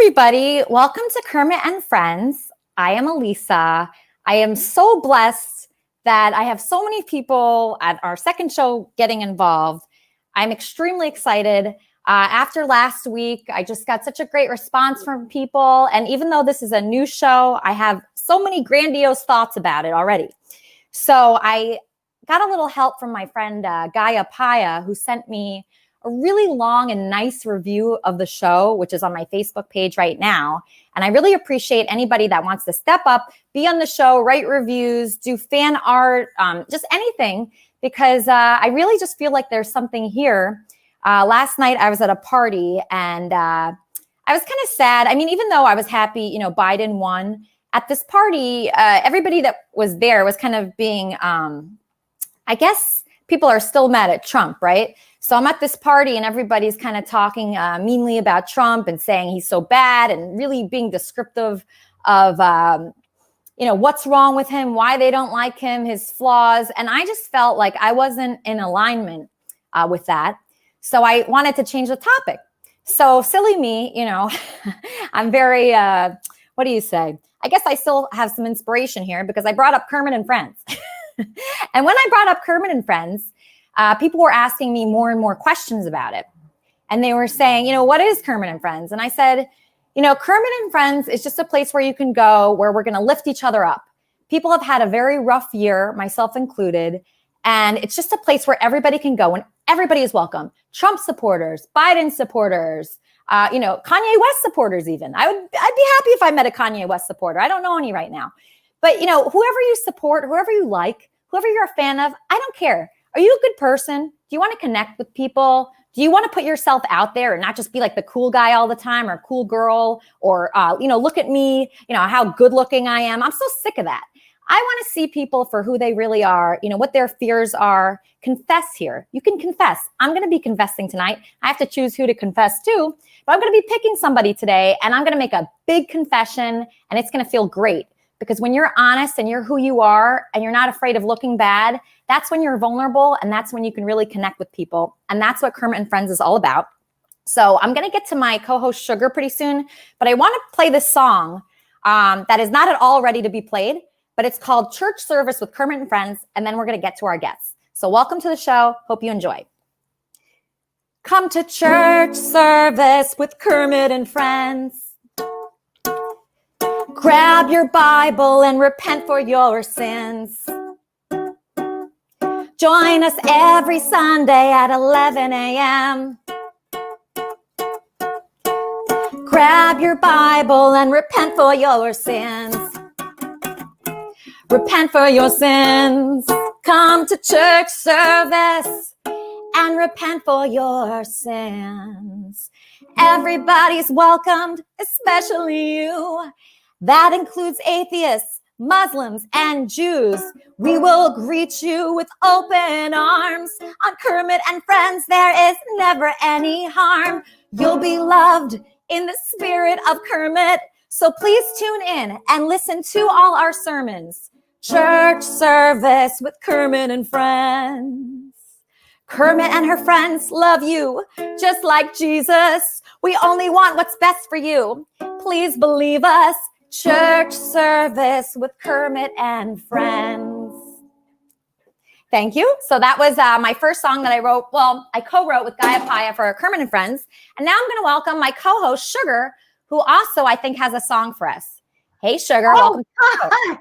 everybody. Welcome to Kermit and Friends. I am Elisa. I am so blessed that I have so many people at our second show getting involved. I'm extremely excited. After last week, I just got such a great response from people. And even though this is a new show, I have so many grandiose thoughts about it already. So I got a little help from my friend Gaia Paya, who sent me a really long and nice review of the show, which is on my Facebook page right now. And I really appreciate anybody that wants to step up, be on the show, write reviews, do fan art, just anything, because I really just feel like there's something here. Last night I was at a party and I was kind of sad. I mean, even though I was happy, Biden won, at this party, everybody that was there was kind of being, I guess people are still mad at Trump, right? So I'm at this party and everybody's kind of talking meanly about Trump and saying he's so bad and really being descriptive of, what's wrong with him, why they don't like him, his flaws. And I just felt like I wasn't in alignment with that. So I wanted to change the topic. So silly me, I'm very, what do you say? I guess I still have some inspiration here because I brought up Kermit and Friends. And when I brought up Kermit and Friends, people were asking me more and more questions about it. And they were saying, what is Kermit and Friends? And I said, Kermit and Friends is just a place where you can go, where we're going to lift each other up. People have had a very rough year, myself included. And it's just a place where everybody can go and everybody is welcome. Trump supporters, Biden supporters, Kanye West supporters even. I'd be happy if I met a Kanye West supporter. I don't know any right now. But, whoever you support, whoever you like, whoever you're a fan of, I don't care. Are you a good person? Do you want to connect with people? Do you want to put yourself out there and not just be like the cool guy all the time or cool girl or, look at me, how good looking I am. I'm so sick of that. I want to see people for who they really are, what their fears are. Confess here. You can confess. I'm going to be confessing tonight. I have to choose who to confess to, but I'm going to be picking somebody today and I'm going to make a big confession and it's going to feel great. Because when you're honest and you're who you are and you're not afraid of looking bad, that's when you're vulnerable and that's when you can really connect with people. And that's what Kermit and Friends is all about. So I'm going to get to my co-host Sugar pretty soon, but I want to play this song that is not at all ready to be played, but it's called Church Service with Kermit and Friends. And then we're going to get to our guests. So welcome to the show. Hope you enjoy. Come to church service with Kermit and Friends. Grab your Bible and repent for your sins. Join us every Sunday at 11 a.m. Grab your Bible and repent for your sins. Repent for your sins. Come to church service and repent for your sins. Everybody's welcomed, especially you. That includes atheists, Muslims, and Jews. We will greet you with open arms. On Kermit and Friends, there is never any harm. You'll be loved in the spirit of Kermit. So please tune in and listen to all our sermons. Church service with Kermit and Friends. Kermit and her friends love you just like Jesus. We only want what's best for you. Please believe us. Church service with Kermit and Friends. Thank you. So that was my first song that I wrote. Well, I co-wrote with Gaia Paya for Kermit and Friends. And now I'm going to welcome my co-host, Sugar, who also I think has a song for us. Hey, Sugar. Welcome. Hi.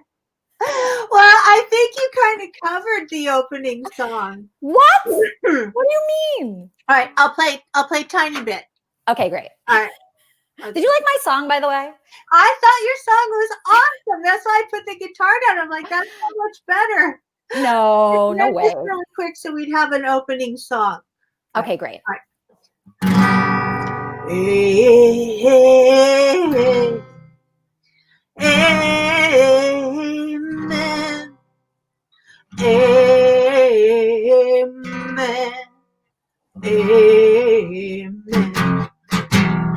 Well, I think you kind of covered the opening song. What? What do you mean? All right, I'll play a tiny bit. Okay, great. All right. Okay. Did you like my song, by the way? I thought your song was awesome. That's why I put the guitar down. I'm like, that's so much better. No way. Just really quick so we'd have an opening song. Okay, great. All right. Amen. Amen. Amen. Amen.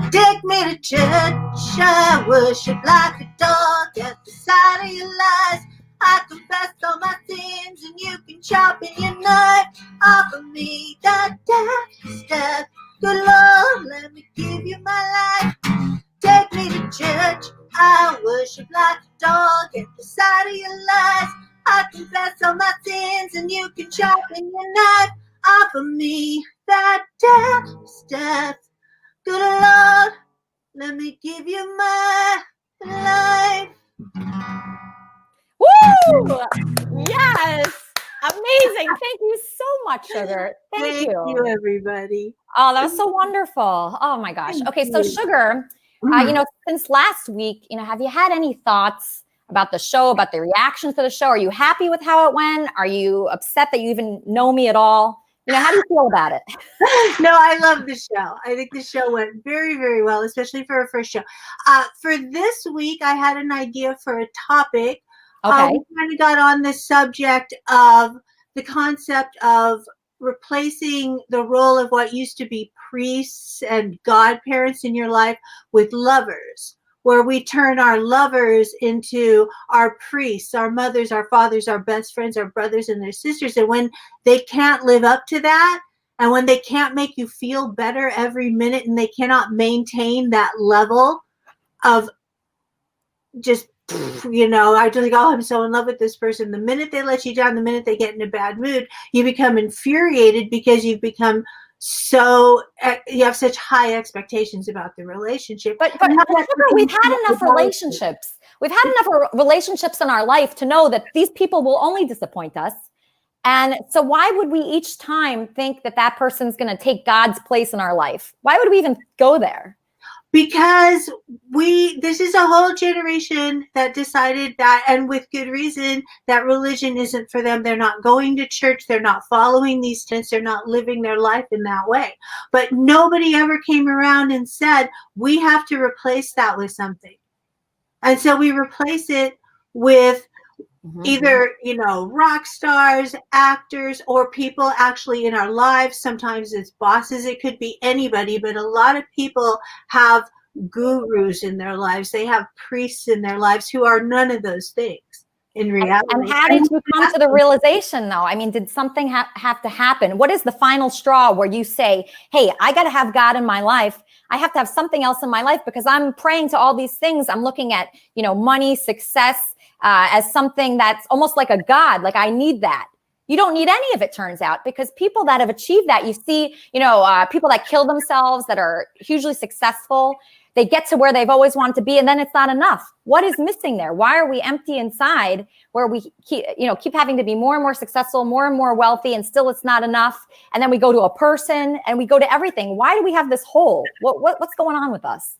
Take me to church, I worship like a dog at the side of your lies. I confess all my sins and you can sharpen your knife. Offer me that death step. Good Lord, let me give you my life. Take me confess all my sins, and you can sharpen your knife off of me. That death is death. Good Lord, let me give you my life. Woo! Yes. Amazing. Thank you so much, Sugar. Thank you. Everybody. Oh, that was so wonderful. Oh my gosh. Thank Okay, so you. Sugar, since last week, have you had any thoughts about the show, about the reactions to the show? Are you happy with how it went? Are you upset that you even know me at all? How do you feel about it? No, I love the show. I think the show went very, very well, especially for a first show. For this week, I had an idea for a topic. Okay. We kind of got on the subject of the concept of replacing the role of what used to be priests and godparents in your life with lovers, where we turn our lovers into our priests, our mothers, our fathers, our best friends, our brothers and their sisters. And when they can't live up to that, and when they can't make you feel better every minute, and they cannot maintain that level of just, I just like, oh, I'm so in love with this person. The minute they let you down, the minute they get in a bad mood, you become infuriated because you've become you have such high expectations about the relationship. But we've had enough relationships. We've had enough relationships in our life to know that these people will only disappoint us. And so why would we each time think that that person's going to take God's place in our life? Why would we even go there? Because this is a whole generation that decided that, and with good reason, that religion isn't for them. They're not going to church. They're not following these tenets. They're not living their life in that way. But nobody ever came around and said, we have to replace that with something. And so we replace it with either, rock stars, actors, or people actually in our lives. Sometimes it's bosses. It could be anybody, but a lot of people have gurus in their lives. They have priests in their lives who are none of those things in reality. And how did you come to the realization, though? I mean, did something have to happen? What is the final straw where you say, hey, I got to have God in my life. I have to have something else in my life because I'm praying to all these things. I'm looking at, money, success, as something that's almost like a God. Like, I need that. You don't need any of it, turns out, because people that have achieved that, you see, people that kill themselves, that are hugely successful, they get to where they've always wanted to be, and then it's not enough. What is missing there? Why are we empty inside where we keep having to be more and more successful, more and more wealthy, and still it's not enough? And then we go to a person and we go to everything. Why do we have this hole? What's going on with us?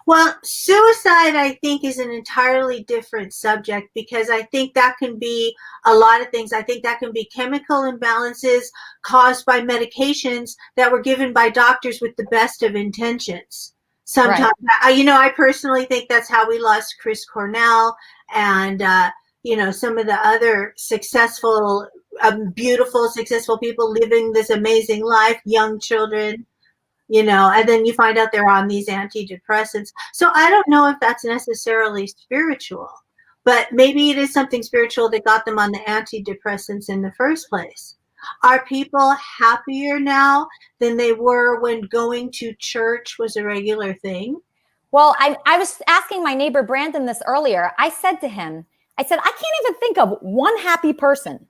Well, suicide, I think, is an entirely different subject, because I think that can be a lot of things. I think that can be chemical imbalances caused by medications that were given by doctors with the best of intentions. Sometimes, right. I personally think that's how we lost Chris Cornell and, some of the other successful, beautiful, successful people living this amazing life, young children. And then you find out they're on these antidepressants. So I don't know if that's necessarily spiritual, but maybe it is something spiritual that got them on the antidepressants in the first place. Are people happier now than they were when going to church was a regular thing? Well, I was asking my neighbor Brandon this earlier. I said to him, I can't even think of one happy person.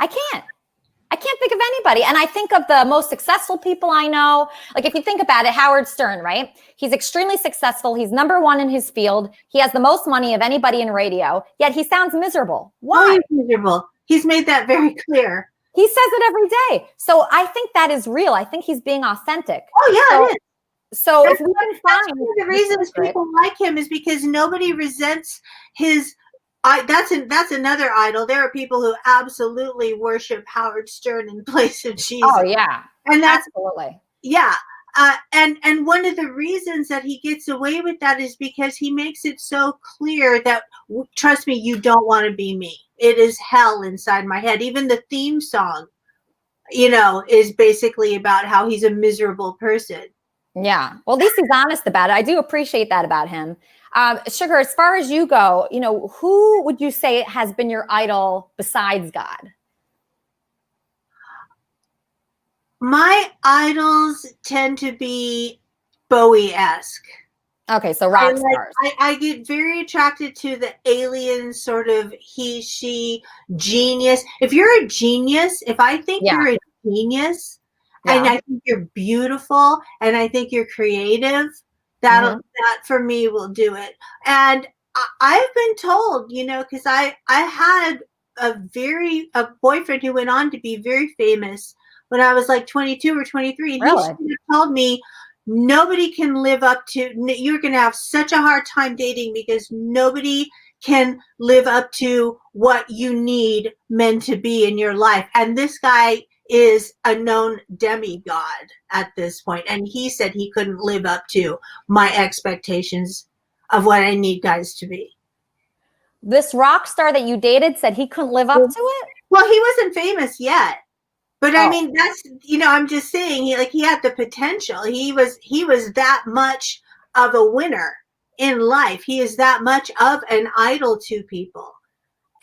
I can't think of anybody. And I think of the most successful people I know. Like, if you think about it, Howard Stern, right? He's extremely successful. He's number one in his field. He has the most money of anybody in radio, yet he sounds miserable. Why? Oh, he's miserable. He's made that very clear. He says it every day. So I think that is real. I think he's being authentic. Oh, yeah, it is. So if we can find the reasons people like him is because nobody resents his. That's another idol. There are people who absolutely worship Howard Stern in place of Jesus. Oh yeah, and that's absolutely and one of the reasons that he gets away with that is because he makes it so clear that, trust me, you don't want to be me. It is hell inside my head. Even the theme song, is basically about how he's a miserable person. Yeah. Well, at least he's honest about it. I do appreciate that about him. Sugar, as far as you go, who would you say has been your idol besides God? My idols tend to be Bowie-esque. Okay, so rock stars. I get very attracted to the alien sort of he, she genius. If you're a genius, if I think Yeah. you're a genius and Yeah. I think you're beautiful and I think you're creative, that for me will do it. And I've been told, because I had a boyfriend who went on to be very famous when I was like 22 or 23. Really? He should have told me, nobody can live up to, you're going to have such a hard time dating because nobody can live up to what you need men to be in your life. And this guy is a known demigod at this point. And he said he couldn't live up to my expectations of what I need guys to be. This rock star that you dated said he couldn't live up to it? Well, he wasn't famous yet. But I mean, that's, I'm just saying he had the potential. He was that much of a winner in life. He is that much of an idol to people.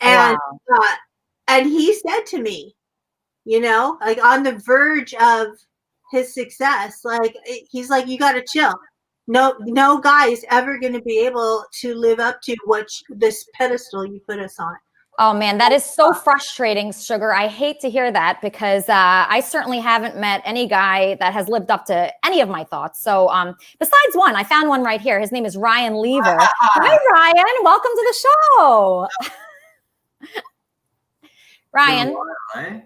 And, and he said to me, like on the verge of his success, like, he's like, you got to chill. No guy is ever going to be able to live up to this pedestal you put us on. Oh man, that is so frustrating, Sugar. I hate to hear that because I certainly haven't met any guy that has lived up to any of my thoughts. So besides one, I found one right here. His name is Ryan Lever. Hi, Ryan. Welcome to the show. Ryan.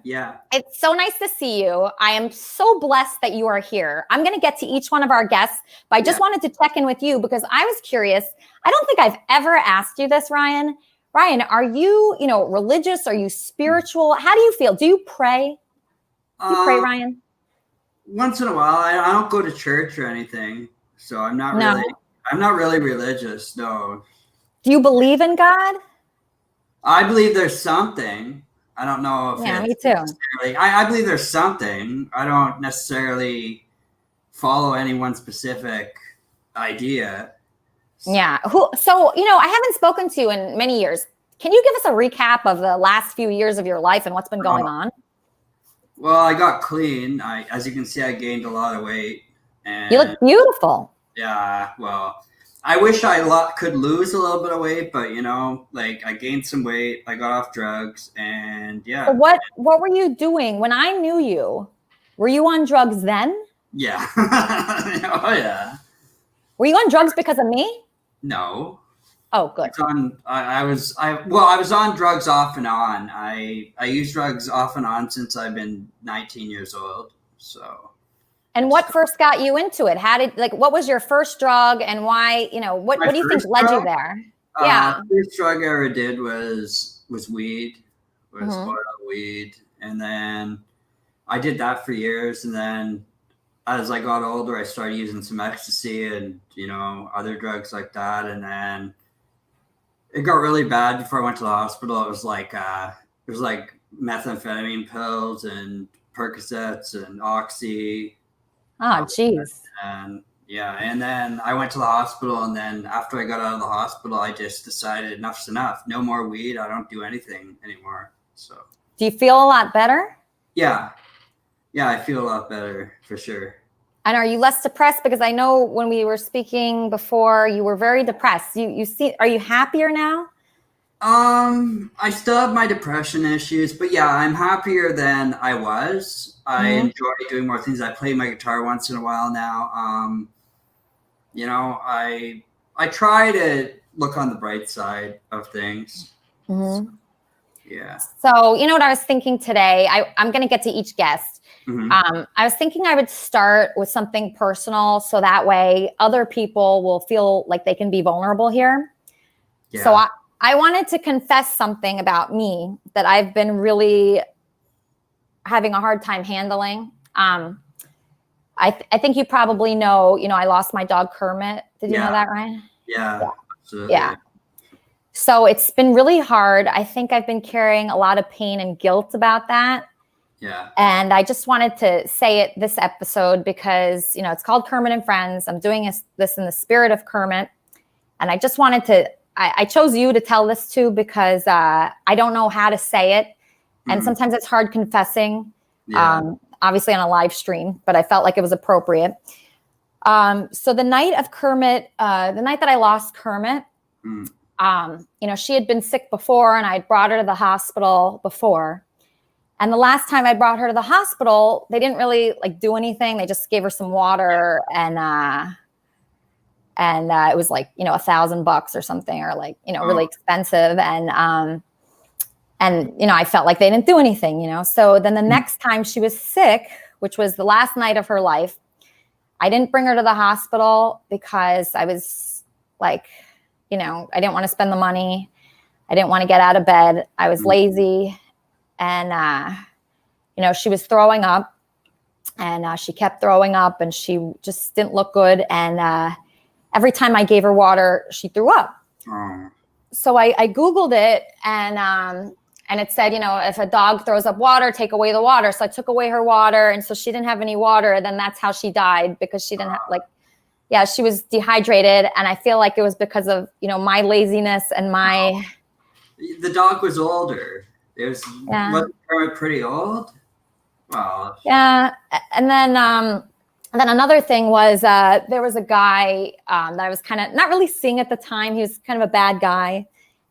Yeah. It's so nice to see you. I am so blessed that you are here. I'm going to get to each one of our guests, but I just wanted to check in with you because I was curious. I don't think I've ever asked you this, Ryan. Ryan, are you, religious? Are you spiritual? How do you feel? Do you pray? Do you pray, Ryan? Once in a while. I don't go to church or anything, so I'm not really religious. No. Do you believe in God? I believe there's something. I don't know if me too. I believe there's something. I don't necessarily follow any one specific idea. Yeah. I haven't spoken to you in many years. Can you give us a recap of the last few years of your life and what's been going on? Well, I got clean. As you can see, I gained a lot of weight. And you look beautiful. Yeah. Well, I wish I could lose a little bit of weight, but I gained some weight. I got off drugs, and yeah. So what were you doing when I knew you? Were you on drugs then? Yeah. Oh yeah. Were you on drugs because of me? No. Oh, good. I was on drugs off and on. I used drugs off and on since I've been 19 years old. So. And what first got you into it? What was your first drug and why, what do you think led you there? Yeah. The first drug I ever did was weed, oil weed. And then I did that for years. And then as I got older, I started using some ecstasy and, other drugs like that. And then it got really bad before I went to the hospital. It was like methamphetamine pills and Percocets and Oxy. Oh, geez. And then I went to the hospital, and then after I got out of the hospital, I just decided enough's enough. No more weed. I don't do anything anymore. So. Do you feel a lot better? Yeah. Yeah, I feel a lot better for sure. And are you less depressed? Because I know when we were speaking before, you were very depressed. Are you happier now? I still have my depression issues, but yeah, I'm happier than I was. I enjoy doing more things. I play my guitar once in a while now. I try to look on the bright side of things. Mm-hmm. Yeah. So, what I was thinking today, I'm going to get to each guest. Mm-hmm. I was thinking I would start with something personal so that way other people will feel like they can be vulnerable here. Yeah. So I wanted to confess something about me that I've been really having a hard time handling. I think you probably know, I lost my dog Kermit. Did you know that, Ryan? Yeah. Yeah. So it's been really hard. I think I've been carrying a lot of pain and guilt about that. Yeah. And I just wanted to say it this episode because, it's called Kermit and Friends. I'm doing this in the spirit of Kermit. And I just wanted to, I chose you to tell this to because I don't know how to say it. And sometimes it's hard confessing, obviously on a live stream, but I felt like it was appropriate. So the night of Kermit, the night that I lost Kermit, she had been sick before, and I'd brought her to the hospital before. And the last time I brought her to the hospital, they didn't really do anything. They just gave her some water, and it was $1,000 or something, or really expensive. And I felt like they didn't do anything, So then the next time she was sick, which was the last night of her life, I didn't bring her to the hospital because I was I didn't want to spend the money. I didn't want to get out of bed. I was lazy. And, she was throwing up, and she kept throwing up, and she just didn't look good. And every time I gave her water, she threw up. So I Googled it, and it said, if a dog throws up water, take away the water. So I took away her water. And so she didn't have any water. Then that's how she died, because she didn't have she was dehydrated. And I feel like it was because of, my laziness and my. The dog was older. Was Kermit pretty old? Wow. Yeah. And then another thing was there was a guy that I was kind of not really seeing at the time. He was kind of a bad guy.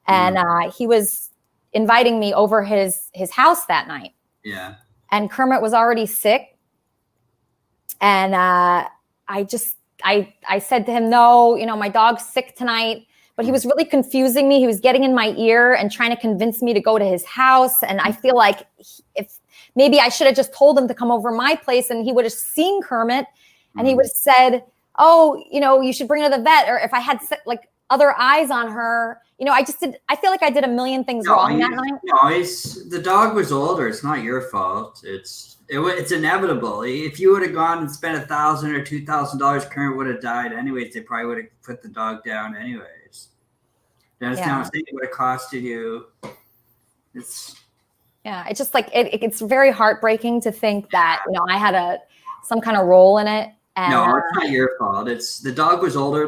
And he was inviting me over his house that night. Yeah. And Kermit was already sick. And I said to him, no, my dog's sick tonight. But he was really confusing me. He was getting in my ear and trying to convince me to go to his house. And I feel like if maybe I should have just told him to come over my place, and he would have seen Kermit, and he would have said, oh, you should bring her to the vet. Or if I had other eyes on her, I feel like I did a million things wrong that night. No, the dog was older. It's not your fault. It's inevitable. If you would have gone and spent $1,000 or $2,000, Kermit would have died anyways. They probably would have put the dog down anyways. That's now it would have costed you. It's just it's very heartbreaking to think that I had some kind of role in it. And, no, it's not your fault. It's the dog was older.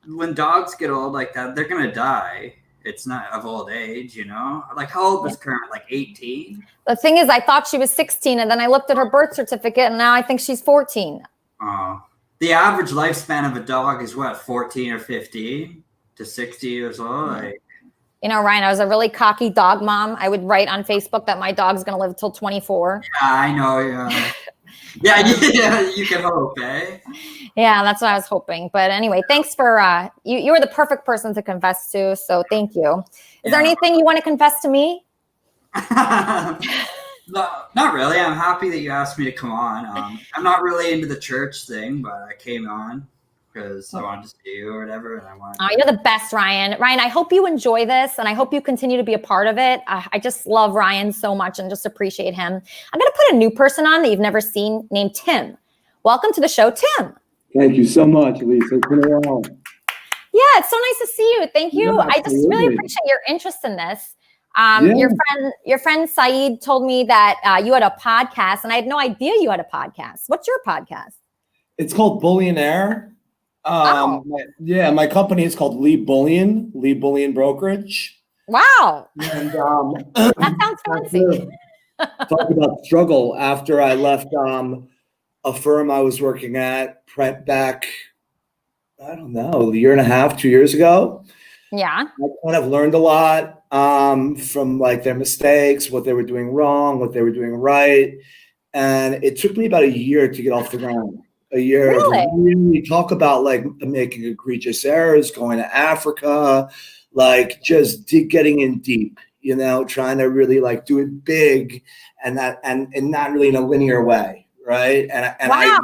When dogs get old like that, they're gonna die. It's not of old age, How old was Kermit? 18? The thing is, I thought she was 16, and then I looked at her birth certificate, and now I think she's 14. Oh, the average lifespan of a dog is what, 14 or 15 to 60 years old? Ryan, I was a really cocky dog mom. I would write on Facebook that my dog's going to live till 24. Yeah, I know. Yeah, you can hope, eh? Yeah, that's what I was hoping. But anyway, thanks for you were the perfect person to confess to. So thank you. Is there anything you want to confess to me? No, not really. I'm happy that you asked me to come on. I'm not really into the church thing, but I came on because I wanted to see you or whatever. And you're the best, Ryan. Ryan, I hope you enjoy this, and I hope you continue to be a part of it. I just love Ryan so much and just appreciate him. I'm going to put a new person on that you've never seen named Tim. Welcome to the show, Tim. Thank you so much, Elisa. It's been a while. Yeah, it's so nice to see you. Thank you. Yeah, I just really appreciate your interest in this. Your friend Saeed told me that you had a podcast, and I had no idea you had a podcast. What's your podcast? It's called Bullionaire. My company is called Lee Bullion Brokerage. Wow. And that sounds fancy. Talk about struggle after I left a firm I was working at back, I don't know, a year and a half, 2 years ago. Yeah. I kind of learned a lot from their mistakes, what they were doing wrong, what they were doing right. And it took me about a year to get off the ground. A year. Really talk about making egregious errors, going to Africa, getting in deep, trying to really do it big and not really in a linear way. Right. And I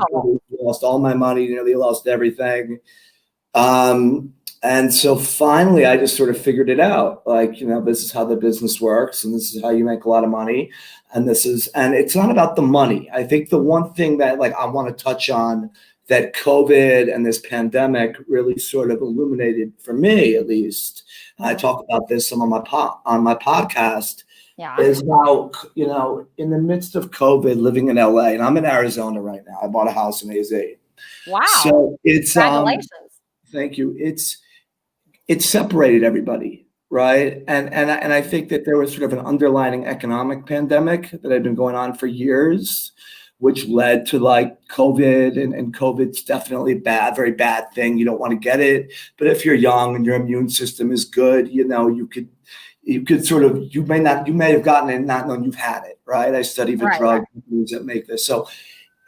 lost all my money, nearly lost everything. And so finally I just sort of figured it out. This is how the business works, and this is how you make a lot of money. And it's not about the money. I think the one thing that I want to touch on that COVID and this pandemic really sort of illuminated for me, at least, I talk about this some on my podcast, is how, in the midst of COVID, living in LA, and I'm in Arizona right now. I bought a house in AZ. Wow. So it's congratulations. Thank you. It's separated everybody. Right. And I think that there was sort of an underlying economic pandemic that had been going on for years, which led to like COVID, and COVID's definitely a bad, very bad thing. You don't want to get it, but if you're young and your immune system is good, you could sort of, you may have gotten it and not known you've had it, right? I study the drug companies that make this. So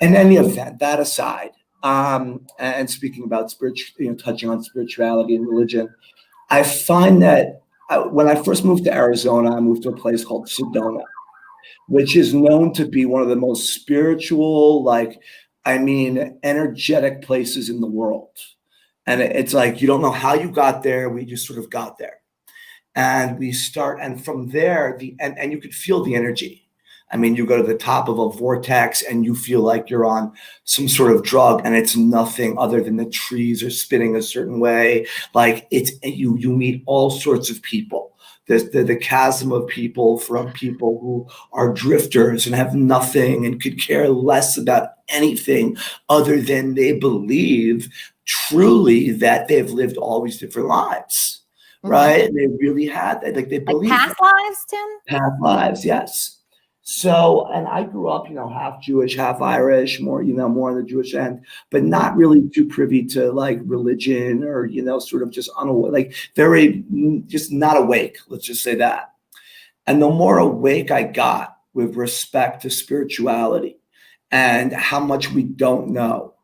in any event, that aside, and speaking about touching on spirituality and religion, I find that when I first moved to Arizona, I moved to a place called Sedona, which is known to be one of the most spiritual, energetic places in the world. And it's like, you don't know how you got there. We just sort of got there. And and from there, and you could feel the energy. I mean, you go to the top of a vortex and you feel like you're on some sort of drug, and it's nothing other than the trees are spinning a certain way. Like you meet all sorts of people. There's the chasm of people, from people who are drifters and have nothing and could care less about anything other than they believe truly that they've lived all these different lives, right? And they really had that. Like they believe past lives, Tim? Past lives, yes. So, and I grew up, half Jewish, half Irish, more on the Jewish end, but not really too privy to like religion or, sort of just unaware, like very, just not awake. Let's just say that. And the more awake I got with respect to spirituality and how much we don't know,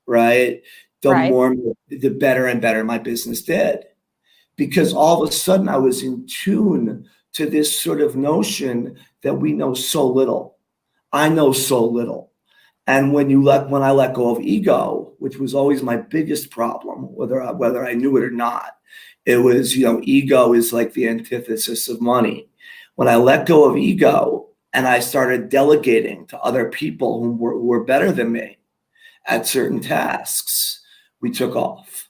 right? The better and better my business did, because all of a sudden I was in tune to this sort of notion that we know so little. I know so little. And when I let go of ego, which was always my biggest problem, whether I knew it or not, it was, ego is like the antithesis of money. When I let go of ego and I started delegating to other people who were better than me at certain tasks, we took off.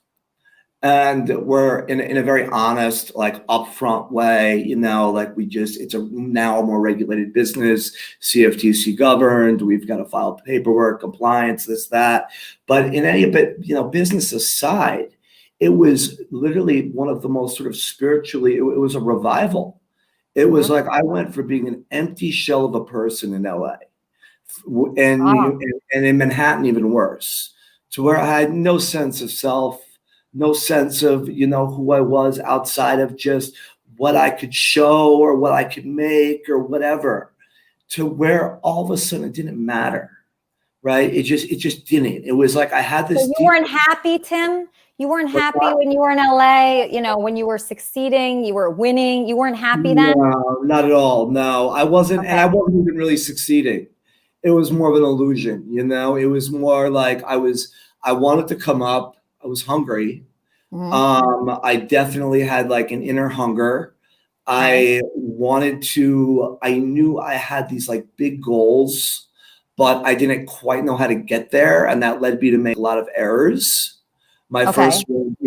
And we're in a very honest, like upfront way, it's now a more regulated business, CFTC governed. We've got to file paperwork, compliance, this, that. But in any bit, business aside, it was literally one of the most sort of spiritually, it was a revival. It was like I went from being an empty shell of a person in LA and in Manhattan, even worse, to where I had no sense of self, no sense of, who I was outside of just what I could show or what I could make or whatever, to where all of a sudden it didn't matter, right? It just didn't. It was like I had this. So you weren't happy, Tim? You weren't happy when you were in LA, when you were succeeding, you were winning, you weren't happy then? No, not at all. No, I wasn't. Okay. And I wasn't even really succeeding. It was more of an illusion, it was more like I wanted to come up. I was hungry. I definitely had like an inner hunger. I knew I had these like big goals, but I didn't quite know how to get there. And that led me to make a lot of errors. First one,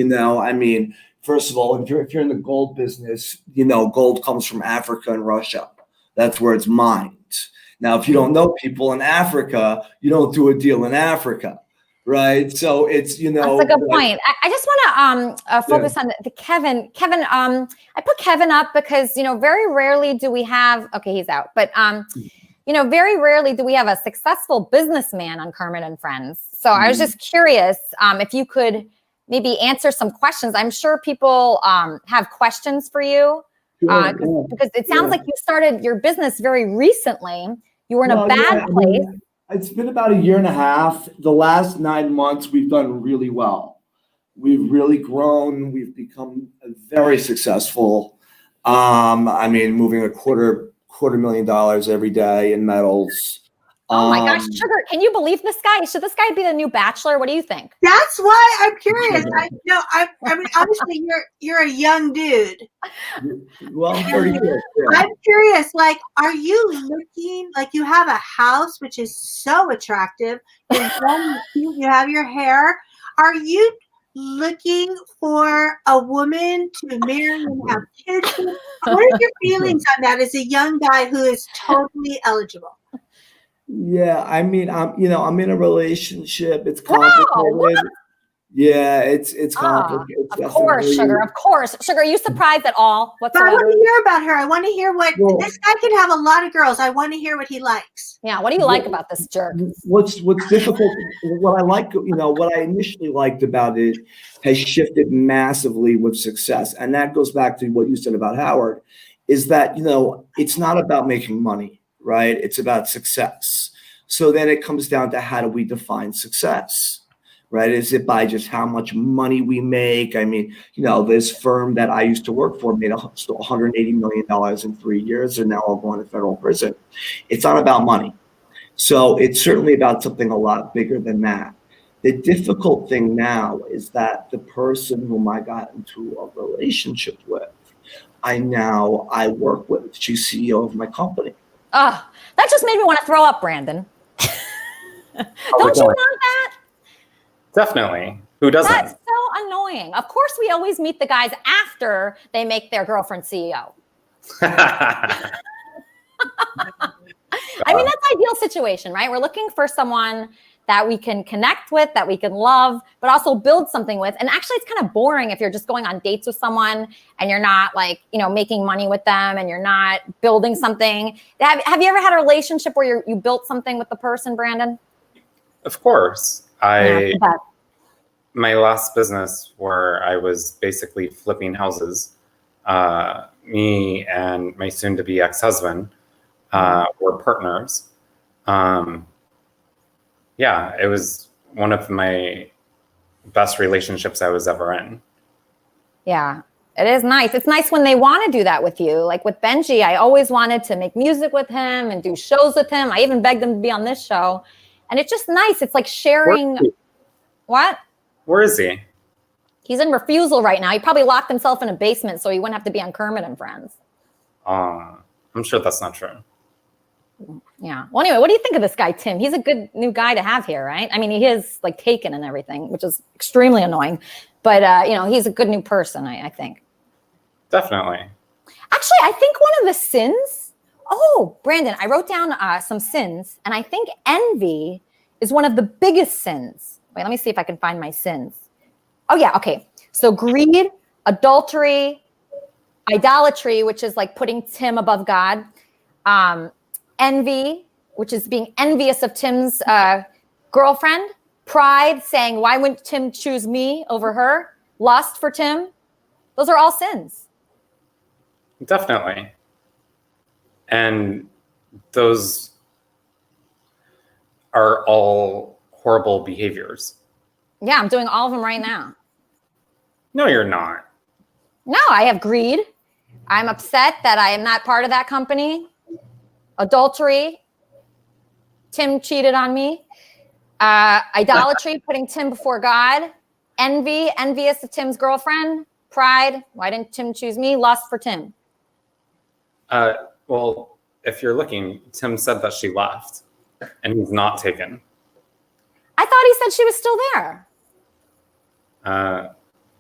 first of all, if you're in the gold business, gold comes from Africa and Russia. That's where it's mined. Now, if you don't know people in Africa, you don't do a deal in Africa. Right. So it's, That's a good point. I just want to focus on the Kevin. Kevin, I put Kevin up because, very rarely do we have, okay, he's out, but, very rarely do we have a successful businessman on Kermit and Friends. So I was just curious if you could maybe answer some questions. I'm sure people have questions for you because it sounds like you started your business very recently. You were in a bad place. It's been about a year and a half. The last 9 months, we've done really well. We've really grown. We've become very successful. Moving a quarter $250,000 every day in metals. Oh my gosh, Sugar, can you believe this guy? Should this guy be the new Bachelor? What do you think? That's why I'm curious. Obviously you're a young dude. Well, I'm 32. Yeah. I'm curious, like, are you looking, like, you have a house, which is so attractive. You have your hair. Are you looking for a woman to marry and have kids with? What are your feelings on that as a young guy who is totally eligible? Yeah, I'm in a relationship. It's complicated. Yeah, it's Ah, complicated. It's of course, definitely- Sugar. Of course. Sugar, are you surprised at all But I want whatsoever? to hear about her. I want to hear what Well- this guy can have a lot of girls. I want to hear what he likes. Yeah, what do you like about this jerk? What's difficult, what I like, what I initially liked about it has shifted massively with success. And that goes back to what you said about Howard, is that, it's not about making money, right? It's about success. So then it comes down to, how do we define success, right? Is it by just how much money we make? I mean, this firm that I used to work for made $180 million in 3 years, and now all going to federal prison. It's not about money. So it's certainly about something a lot bigger than that. The difficult thing now is that the person whom I got into a relationship with, I work with. She's CEO of my company. Oh, that just made me want to throw up, Brandon. Don't you want that? Definitely. Who doesn't? That's so annoying. Of course, we always meet the guys after they make their girlfriend CEO. I mean, that's ideal situation, right? We're looking for someone that we can connect with, that we can love, but also build something with. And actually, it's kind of boring if you're just going on dates with someone and you're not making money with them and you're not building something. Have you ever had a relationship where you built something with the person, Brandon? Of course. Yeah, my last business where I was basically flipping houses, me and my soon-to-be ex-husband were partners. Yeah, it was one of my best relationships I was ever in. Yeah, it is nice. It's nice when they want to do that with you. Like with Benji, I always wanted to make music with him and do shows with him. I even begged him to be on this show. And it's just nice. It's like sharing. What? Where is he? He's in refusal right now. He probably locked himself in a basement so he wouldn't have to be on Kermit and Friends. I'm sure that's not true. Yeah. Well, anyway, what do you think of this guy, Tim? He's a good new guy to have here, right? I mean, he is like taken and everything, which is extremely annoying. But, he's a good new person, I think. Definitely. Actually, I think one of the sins. Oh, Brandon, I wrote down some sins, and I think envy is one of the biggest sins. Wait, let me see if I can find my sins. Oh, yeah. Okay. So greed, adultery, idolatry, which is like putting Tim above God. Envy, which is being envious of Tim's girlfriend. Pride, saying, why wouldn't Tim choose me over her? Lust for Tim. Those are all sins. Definitely. And those are all horrible behaviors. Yeah, I'm doing all of them right now. No, you're not. No, I have greed. I'm upset that I am not part of that company. Adultery. Tim cheated on me. Idolatry, putting Tim before God. Envy, envious of Tim's girlfriend. Pride, why didn't Tim choose me? Lust for Tim. Well, if you're looking, Tim said that she left and he's not taken. I thought he said she was still there.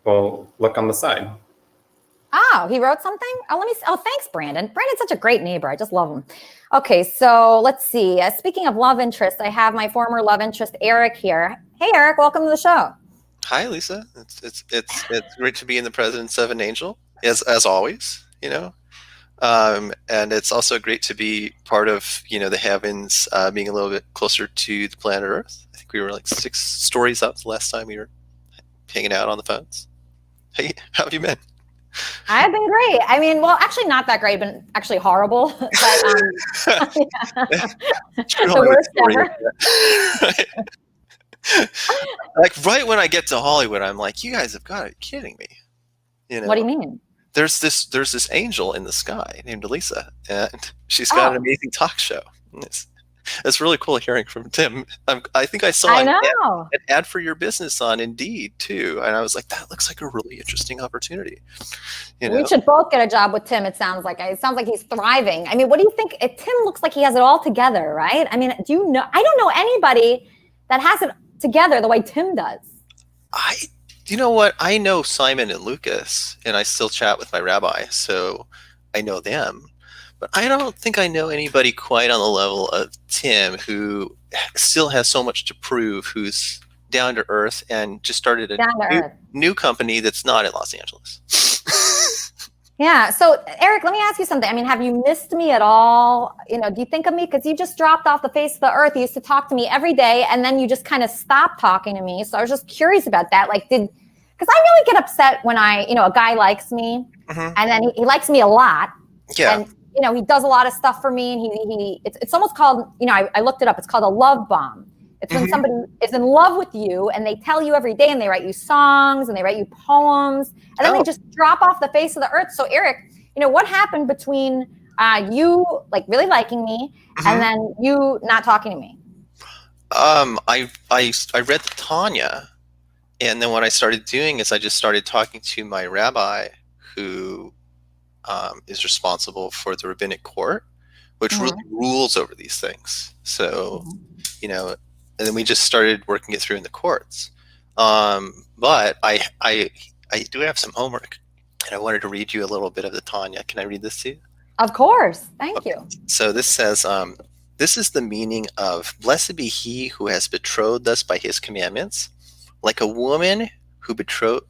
Well, look on the side. Oh, he wrote something? Oh, let me see. Oh, thanks, Brandon. Brandon's such a great neighbor. I just love him. Okay, so let's see. Speaking of love interest, I have my former love interest, Eric, here. Hey, Eric, welcome to the show. Hi, Lisa. It's great to be in the presence of an angel, as always. And it's also great to be part of the heavens, being a little bit closer to the planet Earth. I think we were like 6 stories up the last time we were hanging out on the phones. Hey, how have you been? I've been great. I mean, well, actually not that great, but actually horrible. But the worst ever. Like right when I get to Hollywood, I'm like, you guys have got to be kidding me. What do you mean? There's this angel in the sky named Elisa, and she's got an amazing talk show. It's really cool hearing from Tim. I think I saw an ad for your business on Indeed too, and I was like, that looks like a really interesting opportunity. We should both get a job with Tim. It sounds like he's thriving. I mean, what do you think? Tim looks like he has it all together, right? I mean, do you know? I don't know anybody that has it together the way Tim does. You know what? I know Simon and Lucas, and I still chat with my rabbi, so I know them. But I don't think I know anybody quite on the level of Tim, who still has so much to prove, who's down to earth and just started a new company that's not in Los Angeles. Yeah. So, Eric, let me ask you something. I mean, have you missed me at all? You know, do you think of me? Because you just dropped off the face of the earth. You used to talk to me every day, and then you just kind of stopped talking to me. So I was just curious about that. Like, because I really get upset when a guy likes me, and then he likes me a lot. Yeah. And, he does a lot of stuff for me, and it's almost called, I looked it up. It's called a love bomb. It's when somebody is in love with you and they tell you every day and they write you songs and they write you poems and then they just drop off the face of the earth. So Eric, what happened between you like really liking me and then you not talking to me? I read the Tanya, and then what I started doing is I just started talking to my rabbi who is responsible for the rabbinic court, which really rules over these things. So, and then we just started working it through in the courts. But I do have some homework, and I wanted to read you a little bit of the Tanya. Can I read this to you? Of course. Thank you. So this says, this is the meaning of, blessed be he who has betrothed us by his commandments, like a man who betroths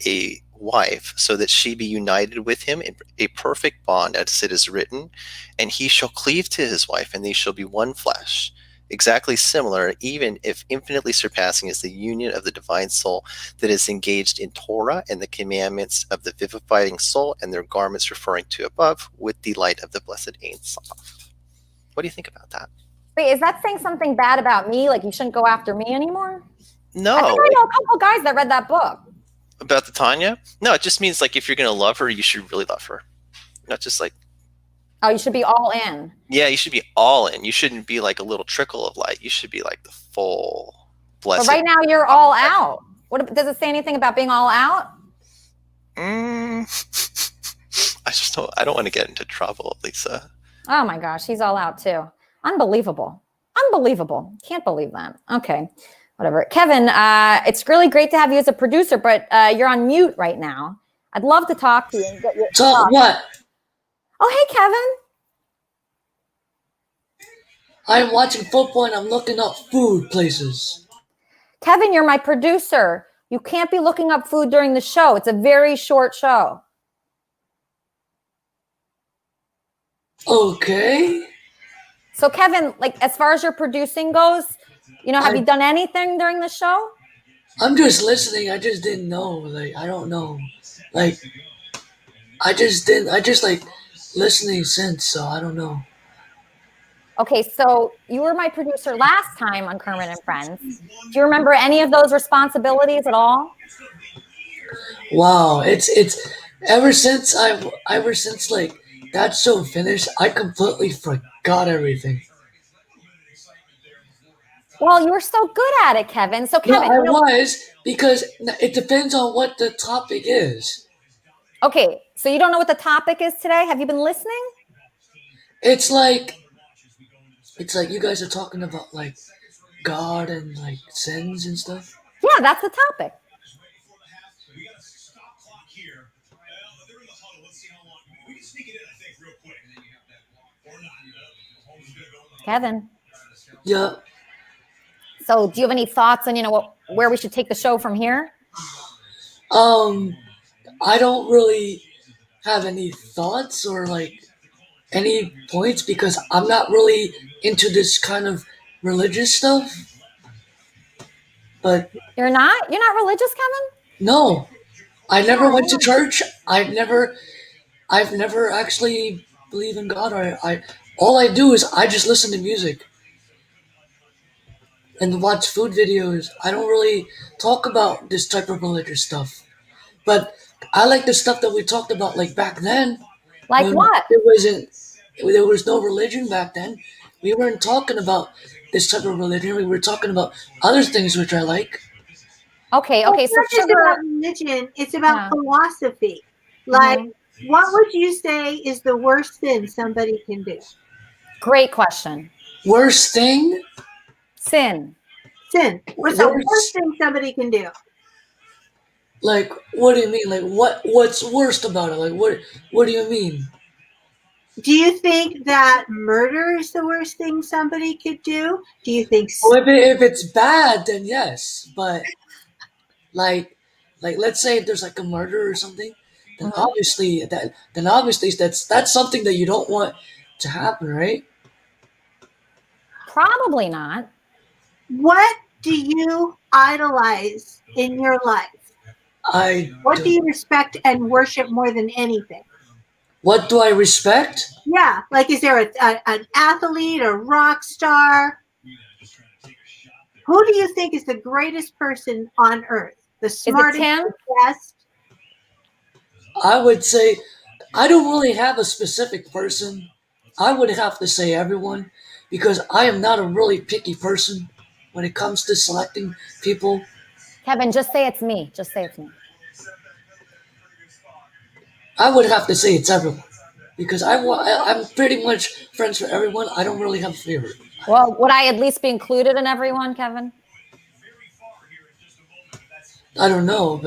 a wife, so that she be united with him in a perfect bond, as it is written, and he shall cleave to his wife, and they shall be one flesh. Exactly similar, even if infinitely surpassing, is the union of the divine soul that is engaged in Torah and the commandments of the vivifying soul and their garments referring to above, with delight of the blessed Ein Sof. What do you think about that? Wait, is that saying something bad about me? Like you shouldn't go after me anymore? No. I think I know a couple of guys that read that book. About the Tanya? No, it just means like if you're going to love her, you should really love her. Not just like, oh, you should be all in. Yeah, you should be all in. You shouldn't be like a little trickle of light. You should be like the full blessed. But right now you're all out. What does it say anything about being all out? I don't want to get into trouble, Lisa. Oh my gosh, he's all out too. Unbelievable. Can't believe that. Okay. Whatever. Kevin, it's really great to have you as a producer, but you're on mute right now. I'd love to talk to you and get your thoughts. What? Oh, hey, Kevin. I'm watching football and I'm looking up food places. Kevin, you're my producer. You can't be looking up food during the show. It's a very short show. Okay. So, Kevin, like as far as your producing goes, have you done anything during the show? I'm just listening. I just didn't know. Like, I don't know. Like, I just like listening since, so I don't know. Okay, so you were my producer last time on Kermit and Friends. Do you remember any of those responsibilities at all? Wow, it's ever since like that show finished, I completely forgot everything. Well, you were so good at it, Kevin. So, Kevin, no, I was, because it depends on what the topic is. Okay, so you don't know what the topic is today? Have you been listening? It's like you guys are talking about like God and like sins and stuff. Yeah, that's the topic. Kevin. Yeah. So, do you have any thoughts on where we should take the show from here? I don't really have any thoughts or like any points because I'm not really into this kind of religious stuff. But you're not religious, Kevin? No, I never went to church. I've never actually believed in God. All I do is I just listen to music and watch food videos. I don't really talk about this type of religious stuff, but I like the stuff that we talked about like back then. Like what? There was no religion back then. We weren't talking about this type of religion. We were talking about other things which I like. Okay. Well, So it's not just about religion. It's about philosophy. Like, what would you say is the worst thing somebody can do? Great question. Worst thing? Sin. What's the worst thing somebody can do? Like, what do you mean? Like, what's worst about it? Like, what do you mean? Do you think that murder is the worst thing somebody could do? Do you think? Well, if it's bad, then yes. But like let's say if there's like a murder or something, then obviously that's something that you don't want to happen, right? Probably not. What do you idolize in your life? What do you respect and worship more than anything? What do I respect? Yeah, like is there an athlete, a rock star? Who do you think is the greatest person on earth? The smartest, the best? I would say I don't really have a specific person. I would have to say everyone because I am not a really picky person when it comes to selecting people. Kevin, just say it's me. Just say it's me. I would have to say it's everyone because I'm pretty much friends with everyone. I don't really have a favorite. Well, would I at least be included in everyone, Kevin? I don't know,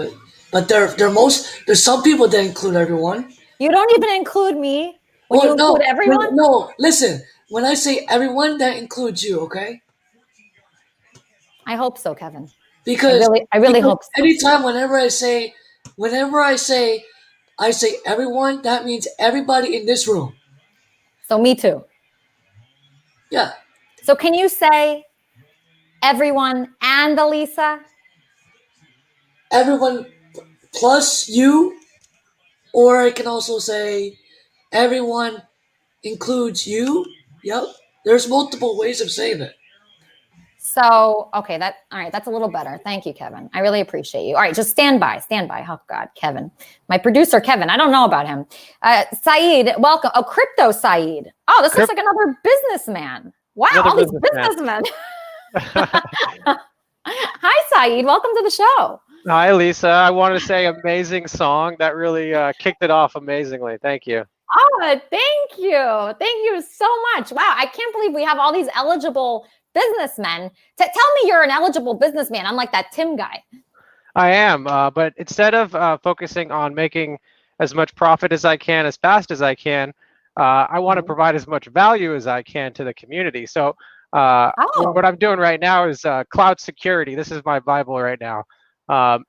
but there's some people that include everyone. You don't even include me. When you include everyone? No, listen. When I say everyone, that includes you, okay? I hope so, Kevin. Because I really hope so. Anytime, whenever I say everyone, that means everybody in this room. So me too. Yeah. So can you say everyone and Elisa? Everyone plus you, or I can also say everyone includes you. Yep. There's multiple ways of saying it. So, okay, all right, that's a little better. Thank you, Kevin. I really appreciate you. All right, just stand by. Oh God, Kevin. My producer, Kevin, I don't know about him. Saeed, welcome. Oh, Crypto Saeed. Oh, this looks like another businessman. Wow, all these businessmen. Hi, Saeed. Welcome to the show. Hi, Lisa. I wanted to say amazing song. That really kicked it off amazingly. Thank you. Oh, thank you. Thank you so much. Wow, I can't believe we have all these eligible businessmen. Tell me you're an eligible businessman. I'm like that Tim guy. I am, but instead of focusing on making as much profit as I can as fast as I can, I want to provide as much value as I can to the community. So what I'm doing right now is cloud security. This is my Bible right now.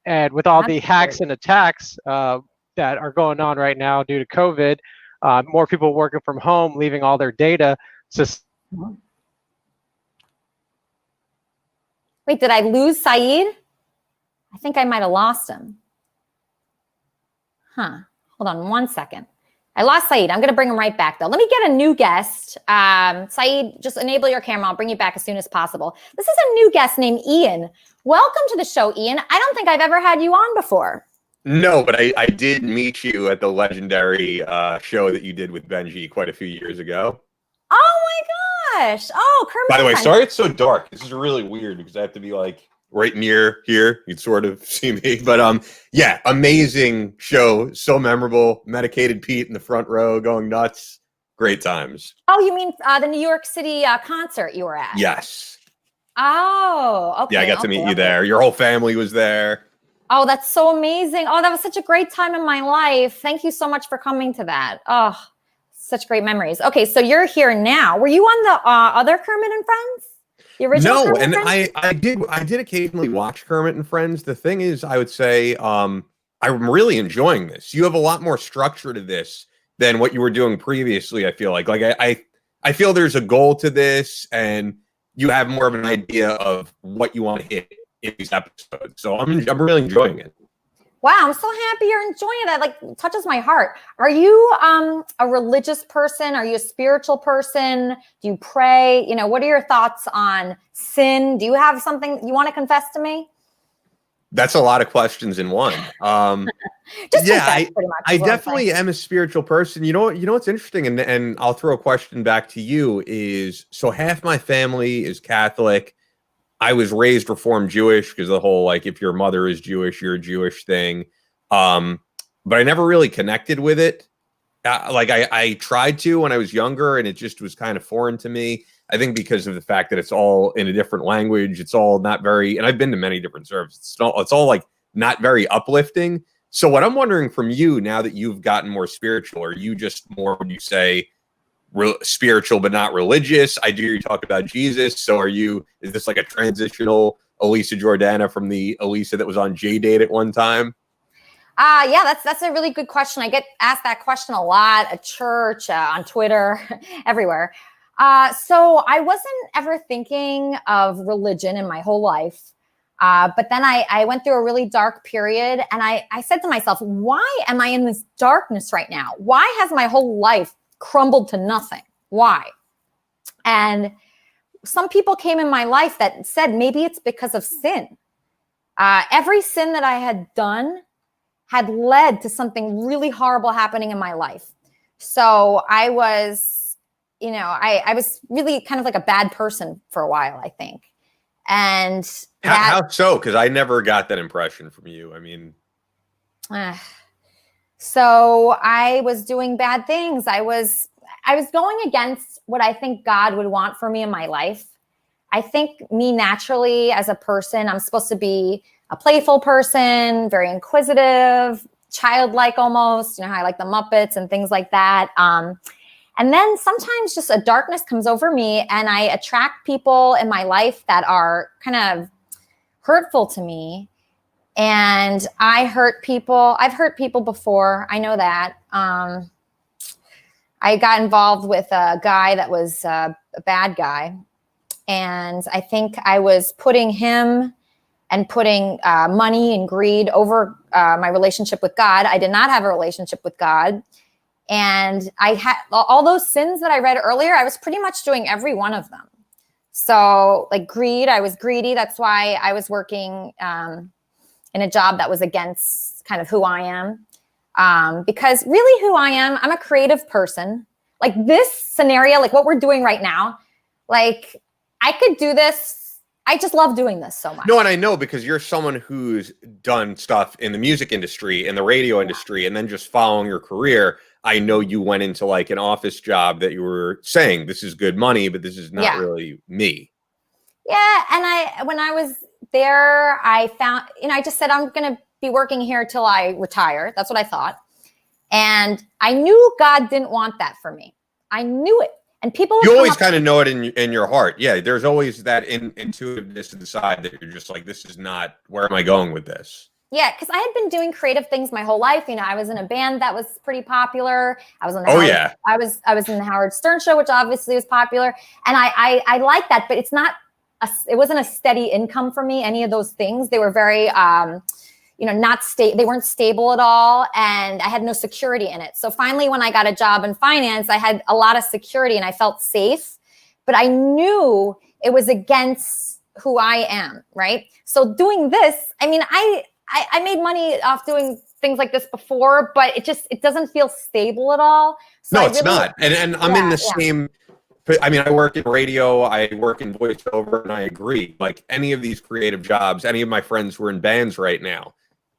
And with all the hacks and attacks that are going on right now due to COVID, more people working from home, leaving all their data. Wait, did I lose Saeed? I think I might have lost him. Hold on one second. I lost Saeed. I'm going to bring him right back, though. Let me get a new guest. Saeed, just enable your camera. I'll bring you back as soon as possible. This is a new guest named Ian. Welcome to the show, Ian. I don't think I've ever had you on before. No, but I did meet you at the legendary show that you did with Benji quite a few years ago. Oh, my gosh. Oh, Kermit. By the way, sorry it's so dark. This is really weird because I have to be like right near here. You'd sort of see me. But yeah, amazing show. So memorable. Medicated Pete in the front row going nuts. Great times. Oh, you mean the New York City concert you were at? Yes. Oh, okay. Yeah, I got to meet you there. Your whole family was there. Oh, that's so amazing. Oh, that was such a great time in my life. Thank you so much for coming to that. Oh, such great memories. Okay, so you're here now. Were you on the other Kermit and Friends? The original No, Kermit and Friends? I did occasionally watch Kermit and Friends. The thing is, I would say I'm really enjoying this. You have a lot more structure to this than what you were doing previously, I feel like. I feel there's a goal to this, and you have more of an idea of what you want to hit in these episodes. So I'm really enjoying it. Wow, I'm so happy you're enjoying it. That like touches my heart. Are you a religious person? Are you a spiritual person? Do you pray? You know, what are your thoughts on sin? Do you have something you want to confess to me? That's a lot of questions in one. Yeah, I definitely am a spiritual person. You know what's interesting, and I'll throw a question back to you is, so half my family is Catholic. I was raised Reformed Jewish because the whole, like, if your mother is Jewish, you're a Jewish thing. But I never really connected with it. I tried to when I was younger, and it just was kind of foreign to me. I think because of the fact that it's all in a different language. It's all not very, and I've been to many different services. It's all like not very uplifting. So what I'm wondering from you now that you've gotten more spiritual, are you just more, would you say, spiritual but not religious. I do hear you talk about Jesus. So is this like a transitional Elisa Jordana from the Elisa that was on J-Date at one time? Yeah, that's a really good question. I get asked that question a lot at church, on Twitter, everywhere. So I wasn't ever thinking of religion in my whole life. But then I went through a really dark period, and I said to myself, why am I in this darkness right now? Why has my whole life crumbled to nothing? Why? And some people came in my life that said maybe it's because of sin. Every sin that I had done had led to something really horrible happening in my life. So I was, I was really kind of like a bad person for a while, I think. And how so? Because I never got that impression from you. I mean, so I was doing bad things. I was going against what I think God would want for me in my life. I think me naturally as a person, I'm supposed to be a playful person, very inquisitive, childlike almost, how I like the Muppets and things like that. And then sometimes just a darkness comes over me, and I attract people in my life that are kind of hurtful to me. And I hurt people. I've hurt people before. I know that. I got involved with a guy that was a bad guy. And I think I was putting him and putting money and greed over my relationship with God. I did not have a relationship with God. And I had all those sins that I read earlier, I was pretty much doing every one of them. So like greed, I was greedy. That's why I was working in a job that was against kind of who I am. Because really who I am, I'm a creative person. Like this scenario, like what we're doing right now, like I could do this. I just love doing this so much. No, and I know because you're someone who's done stuff in the music industry, in the radio industry, and then just following your career. I know you went into like an office job that you were saying this is good money, but this is not really me. Yeah. And when I was there, I found, I just said, I'm going to be working here till I retire. That's what I thought. And I knew God didn't want that for me. I knew it. And people, you always kind of know it in your heart. Yeah. There's always that intuitiveness inside that you're just like, this is not, where am I going with this? Yeah, because I had been doing creative things my whole life. I was in a band that was pretty popular. I was on the I was in the Howard Stern show, which obviously was popular, and I like that. But it's not. It wasn't a steady income for me. Any of those things, they were very, not stable. They weren't stable at all, and I had no security in it. So finally, when I got a job in finance, I had a lot of security and I felt safe. But I knew it was against who I am, right? So doing this, I made money off doing things like this before, but it doesn't feel stable at all. So no, it's not. And I'm in the same, I work in radio, I work in voiceover, and I agree. Like any of these creative jobs, any of my friends who are in bands right now,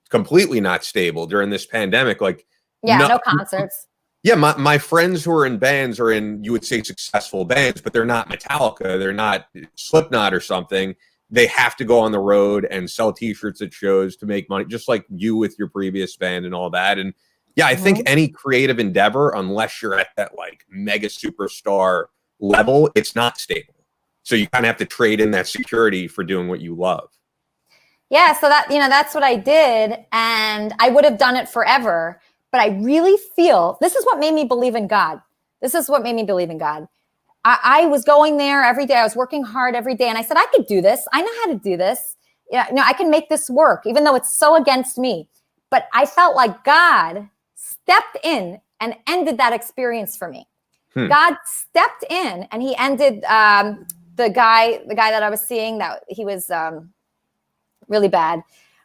completely not stable during this pandemic. Like, no concerts. Yeah, my friends who are in bands are in, you would say, successful bands, but they're not Metallica, they're not Slipknot or something. They have to go on the road and sell T-shirts at shows to make money, just like you with your previous band and all that. And yeah, I think any creative endeavor, unless you're at that like mega superstar level, it's not stable. So you kind of have to trade in that security for doing what you love. Yeah, so that that's what I did, and I would have done it forever. But I really feel this is what made me believe in God. This is what made me believe in God. I was going there every day. I was working hard every day. And I said, I could do this. I know how to do this. Yeah, I can make this work, even though it's so against me. But I felt like God stepped in and ended that experience for me. God stepped in and he ended the guy that I was seeing, that he was really bad.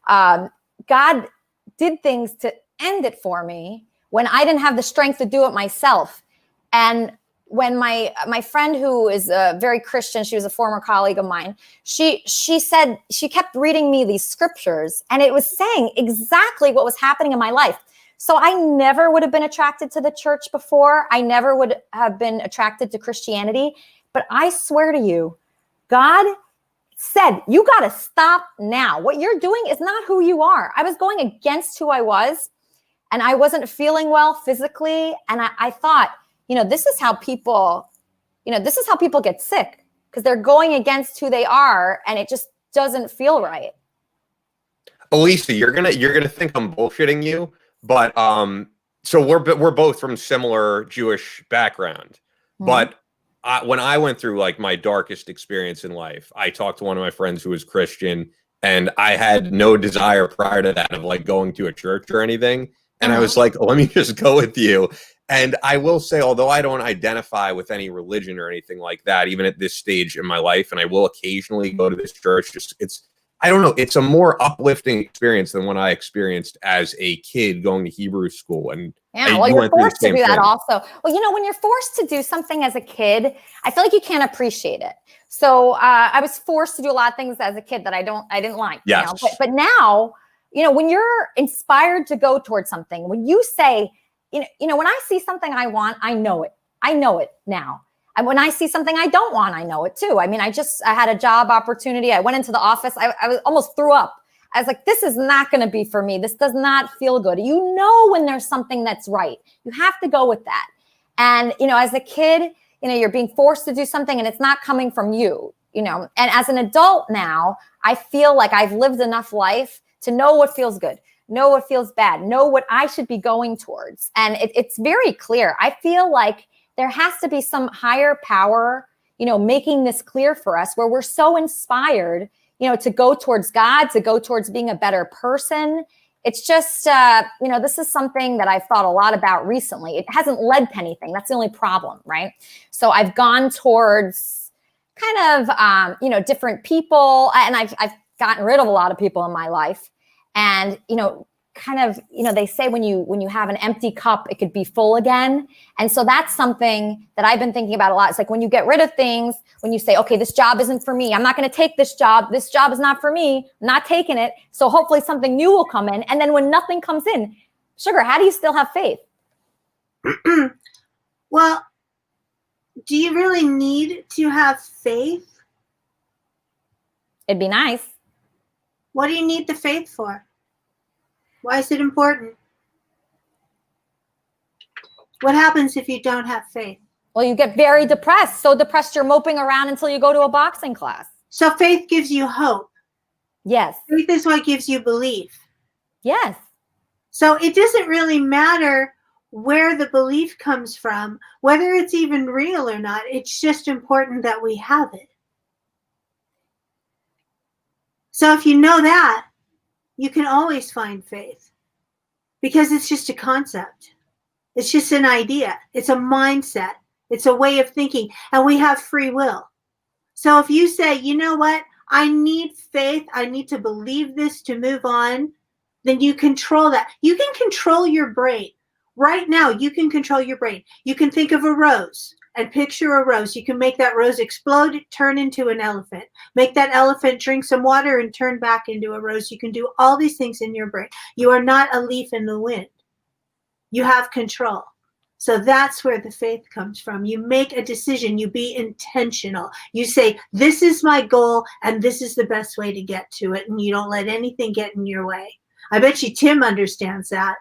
God did things to end it for me when I didn't have the strength to do it myself. And when my friend, who is very Christian, she was a former colleague of mine, she said, she kept reading me these scriptures, and it was saying exactly what was happening in my life. So I never would have been attracted to the church before. I never would have been attracted to Christianity. But I swear to you, God said, you got to stop now. What you're doing is not who you are. I was going against who I was, and I wasn't feeling well physically. And I thought, this is how people, get sick, because they're going against who they are, and it just doesn't feel right. Elisa, you're gonna think I'm bullshitting you, but so we're both from similar Jewish background, but when I went through like my darkest experience in life, I talked to one of my friends who was Christian, and I had no desire prior to that of like going to a church or anything, and I was like, let me just go with you. And I will say, although I don't identify with any religion or anything like that, even at this stage in my life, and I will occasionally go to this church, I don't know, it's a more uplifting experience than what I experienced as a kid going to Hebrew school. And you're forced to do that also. Well, when you're forced to do something as a kid, I feel like you can't appreciate it. So I was forced to do a lot of things as a kid that I didn't like. Yes. But now, when you're inspired to go towards something, when you say, when I see something I want, I know it. I know it now. And when I see something I don't want, I know it too. I mean, I had a job opportunity. I went into the office. I almost threw up. I was like, this is not going to be for me. This does not feel good. When there's something that's right, you have to go with that. And, as a kid, you're being forced to do something and it's not coming from you, and as an adult now, I feel like I've lived enough life to know what feels good, know what feels bad, know what I should be going towards. And it's very clear. I feel like there has to be some higher power, making this clear for us, where we're so inspired, to go towards God, to go towards being a better person. It's just, this is something that I've thought a lot about recently. It hasn't led to anything. That's the only problem, right? So I've gone towards kind of, different people, and I've gotten rid of a lot of people in my life. And, kind of, they say when you have an empty cup, it could be full again. And so that's something that I've been thinking about a lot. It's like when you get rid of things, when you say, okay, this job isn't for me, I'm not going to take this job. This job is not for me. I'm not taking it. So hopefully something new will come in. And then when nothing comes in, Sugar, how do you still have faith? Well, do you really need to have faith? It'd be nice. What do you need the faith for? Why is it important? What happens if you don't have faith? Well, you get very depressed. So depressed you're moping around until you go to a boxing class. So faith gives you hope. Yes. Faith is what gives you belief. Yes. So it doesn't really matter where the belief comes from, whether it's even real or not. It's just important that we have it. So if you know that, you can always find faith, because it's just a concept. It's just an idea. It's a mindset. It's a way of thinking, and we have free will. So if you say, you know what, I need faith, I need to believe this to move on, then you control that. You can control your brain. Right now, you can control your brain. You can think of a rose and picture a rose. You can make that rose explode, turn into an elephant. Make that elephant drink some water and turn back into a rose. You can do all these things in your brain. You are not a leaf in the wind. You have control. So that's where the faith comes from. You make a decision. You be intentional. You say, this is my goal, and this is the best way to get to it. And you don't let anything get in your way. I bet you Tim understands that.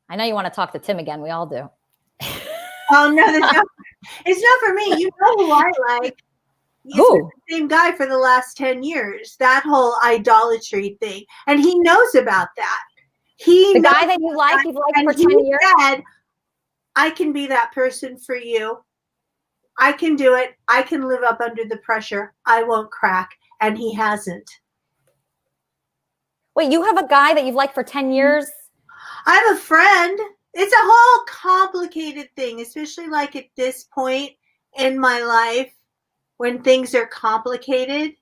I know you want to talk to Tim again. We all do. Oh, no, it's not for me. You know who I like. He's the same guy for the last 10 years. That whole idolatry thing. And he knows about that. The guy that you like, you've liked for 10 years? Said, I can be that person for you. I can do it. I can live up under the pressure. I won't crack. And he hasn't. Wait, you have a guy that you've liked for 10 years? I have a friend. It's a whole complicated thing, especially like at this point in my life when things are complicated.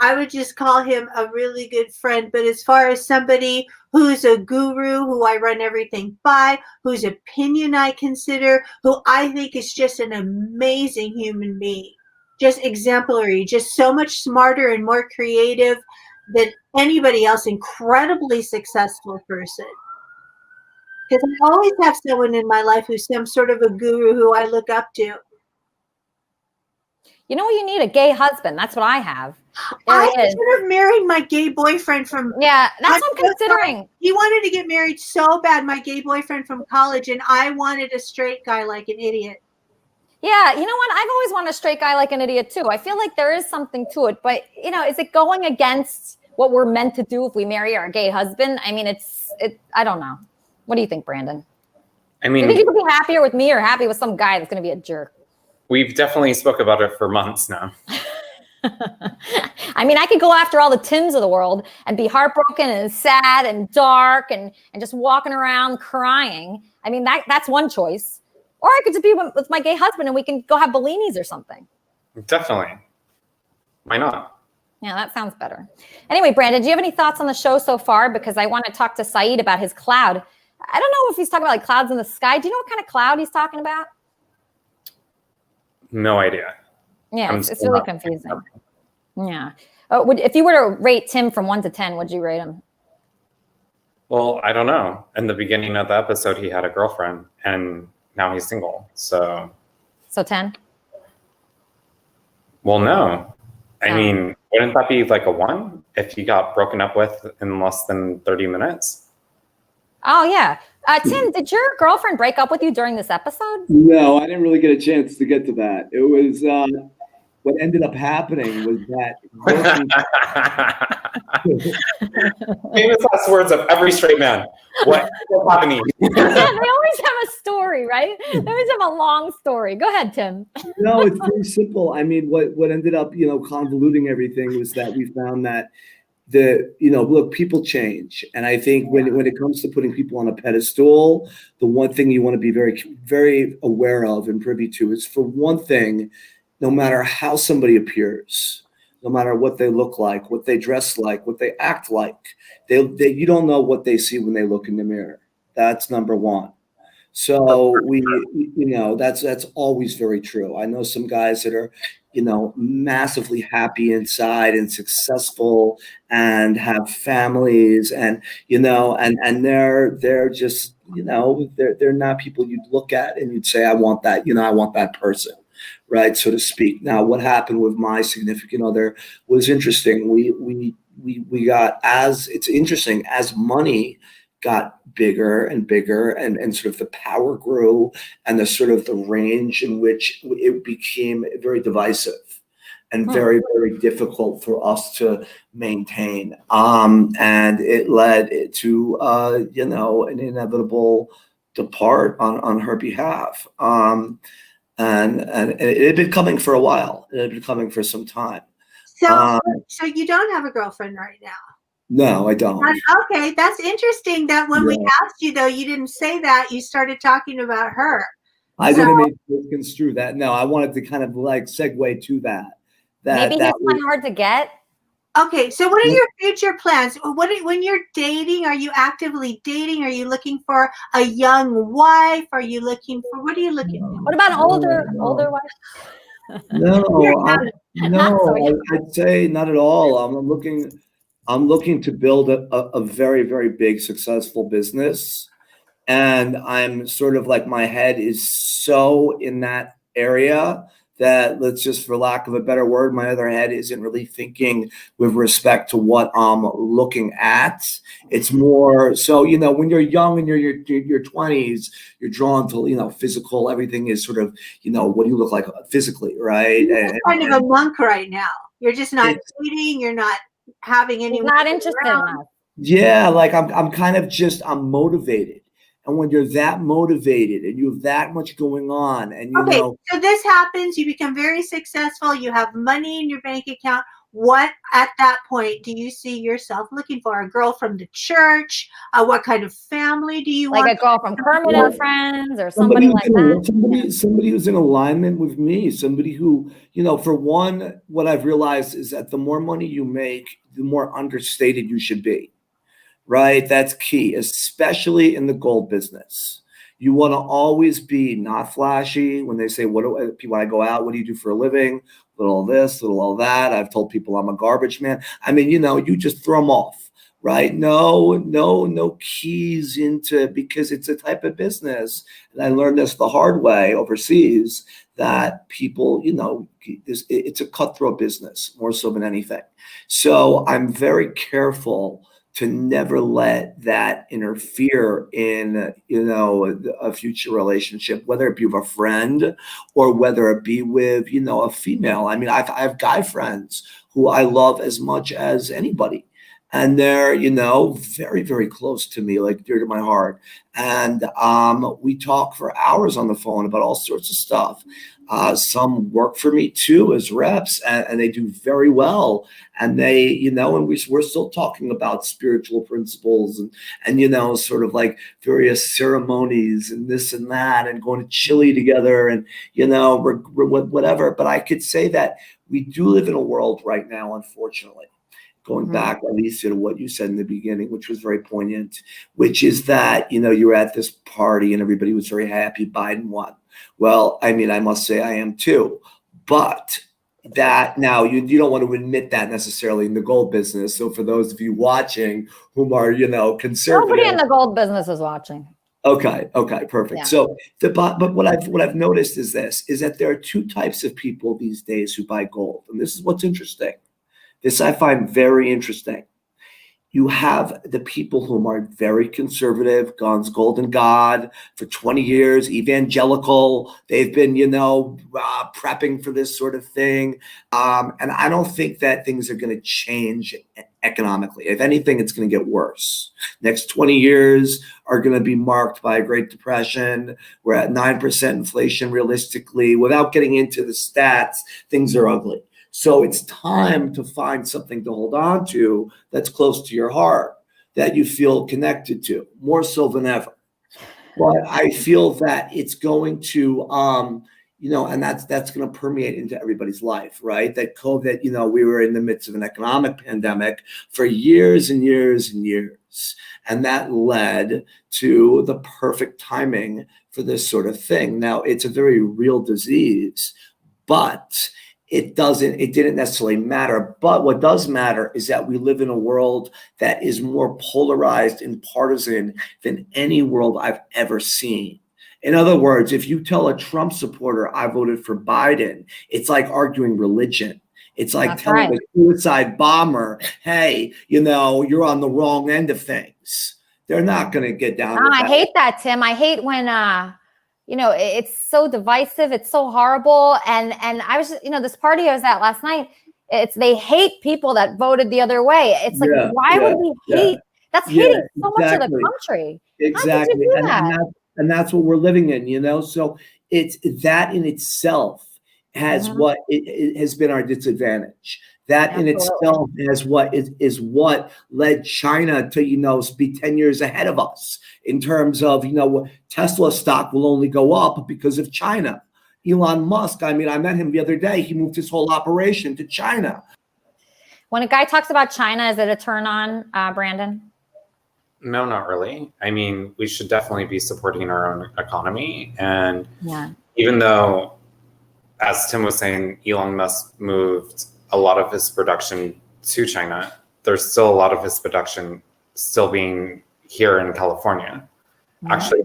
I would just call him a really good friend. But as far as somebody who's a guru, who I run everything by, whose opinion I consider, who I think is just an amazing human being, just exemplary, just so much smarter and more creative than anybody else, incredibly successful person. Because I always have someone in my life who's some sort of a guru who I look up to. You know what you need? A gay husband. That's what I have. I should have married my gay boyfriend from. Yeah, that's what I'm considering. He wanted to get married so bad, my gay boyfriend from college, and I wanted a straight guy like an idiot. Yeah, you know what? I've always wanted a straight guy like an idiot too. I feel like there is something to it, but is it going against what we're meant to do if we marry our gay husband? I mean, I don't know. What do you think, Brandon? I mean, do you think you could be happier with me or happy with some guy that's going to be a jerk? We've definitely spoke about it for months now. I mean, I could go after all the Tims of the world and be heartbroken and sad and dark and just walking around crying. I mean, that's one choice. Or I could just be with my gay husband and we can go have Bellinis or something. Definitely. Why not? Yeah, that sounds better. Anyway, Brandon, do you have any thoughts on the show so far? Because I want to talk to Saeed about his cloud. I don't know if he's talking about like clouds in the sky. Do you know what kind of cloud he's talking about? No idea. Yeah, it's really confusing. Yeah. If you were to rate Tim from 1 to 10, would you rate him? Well, I don't know. In the beginning of the episode, he had a girlfriend, and now he's single. So 10? Well, no. I mean, wouldn't that be like a 1 if he got broken up with in less than 30 minutes? Oh, yeah. Tim, did your girlfriend break up with you during this episode? No, I didn't really get a chance to get to that. It was what ended up happening was that famous last words of every straight man. What's happening? Yeah, they always have a story, right? They always have a long story. Go ahead, Tim. No, it's very simple. I mean, what ended up, convoluting everything was that we found that look, people change. And I think when it comes to putting people on a pedestal, the one thing you want to be very, very aware of and privy to is, for one thing, no matter how somebody appears, no matter what they look like, what they dress like, what they act like, you don't know what they see when they look in the mirror. That's number one. So that's always very true. I know some guys that are, massively happy inside and successful and have families and they're just, they're not people you'd look at and you'd say, I want that, I want that person. Right, so to speak. Now, what happened with my significant other was interesting. We got, it's interesting, as money got bigger and bigger and sort of the power grew and the sort of the range in which it became very divisive and very, very difficult for us to maintain. And it led to, an inevitable depart on her behalf. And it had been coming for a while. It had been coming for some time. So you don't have a girlfriend right now? No, I don't. Okay, that's interesting that when we asked you, though, you didn't say that. You started talking about her. I didn't mean to construe that. No, I wanted to kind of like segue to that. Maybe he's not hard to get. Okay, so what are your future plans? When you're dating, are you actively dating? Are you looking for a young wife? What are you looking for? What about an older wife? No, I'd say not at all. I'm looking to build a very, very big, successful business. And I'm sort of like, my head is so in that area that, let's just, for lack of a better word, my other head isn't really thinking with respect to what I'm looking at. It's more so, when you're young and you're your 20s, you're drawn to, physical. Everything is sort of, what do you look like physically, right? You're kind of a monk right now. You're just not dating. You're not having any. Not interested in us. Yeah, like I'm kind of just, I'm motivated. And when you're that motivated and you have that much going on, and so this happens, you become very successful, you have money in your bank account. What, at that point, do you see yourself looking for? A girl from the church? What kind of family do you want? Like a girl from Kermit and Friends, or somebody like that? Somebody who's in alignment with me. Somebody who, for one, what I've realized is that the more money you make, the more understated you should be. Right? That's key, especially in the gold business. You want to always be not flashy. When they say, when I go out, what do you do for a living? Little this, little all that. I've told people I'm a garbage man. I mean, you just throw them off. right? No keys into, because it's a type of business. And I learned this the hard way overseas, that people, it's a cutthroat business more so than anything. So I'm very careful to never let that interfere in, a future relationship, whether it be with a friend or whether it be with, a female. I mean, I have guy friends who I love as much as anybody. And they're, very, very close to me, like dear to my heart. And we talk for hours on the phone about all sorts of stuff. Some work for me too as reps, and they do very well. And they, and we're still talking about spiritual principles and sort of like various ceremonies and this and that, and going to Chile together, and whatever. But I could say that we do live in a world right now, unfortunately. Going back, Elisa, to what you said in the beginning, which was very poignant, which is that, you were at this party and everybody was very happy Biden won. Well, I mean, I must say I am too. But that now you don't want to admit that necessarily in the gold business. So for those of you watching whom are, conservative. Nobody in the gold business is watching. Okay, perfect. Yeah. So but what I've noticed is that there are two types of people these days who buy gold. And this is what's interesting. This I find very interesting. You have the people who are very conservative, guns, golden God, for 20 years, evangelical. They've been, prepping for this sort of thing. And I don't think that things are going to change economically. If anything, it's going to get worse. Next 20 years are going to be marked by a Great Depression. We're at 9% inflation realistically. Without getting into the stats, things are ugly. So it's time to find something to hold on to that's close to your heart, that you feel connected to, more so than ever. But I feel that it's going to, and that's going to permeate into everybody's life, right? That COVID, we were in the midst of an economic pandemic for years and years and years. And that led to the perfect timing for this sort of thing. Now, it's a very real disease, but it didn't necessarily matter. But what does matter is that we live in a world that is more polarized and partisan than any world I've ever seen. In other words, if you tell a Trump supporter I voted for Biden, it's like arguing religion. It's like That's telling a suicide bomber, hey, you're on the wrong end of things. They're not going to get down with that. I hate that, Tim. I hate when it's so divisive. It's so horrible. And I was, this party I was at last night, they hate people that voted the other way. It's like, why would we hate? That's hating so much of the country. Exactly. How did you do that? And that's what we're living in, So it's that in itself has what it has been our disadvantage. That in itself is what led China to, be 10 years ahead of us in terms of, Tesla stock will only go up because of China. Elon Musk, I met him the other day. He moved his whole operation to China. When a guy talks about China, is it a turn on, Brandon? No, not really. We should definitely be supporting our own economy. And even though, as Tim was saying, Elon Musk moved a lot of his production to China, there's still a lot of his production still being here in California. Actually,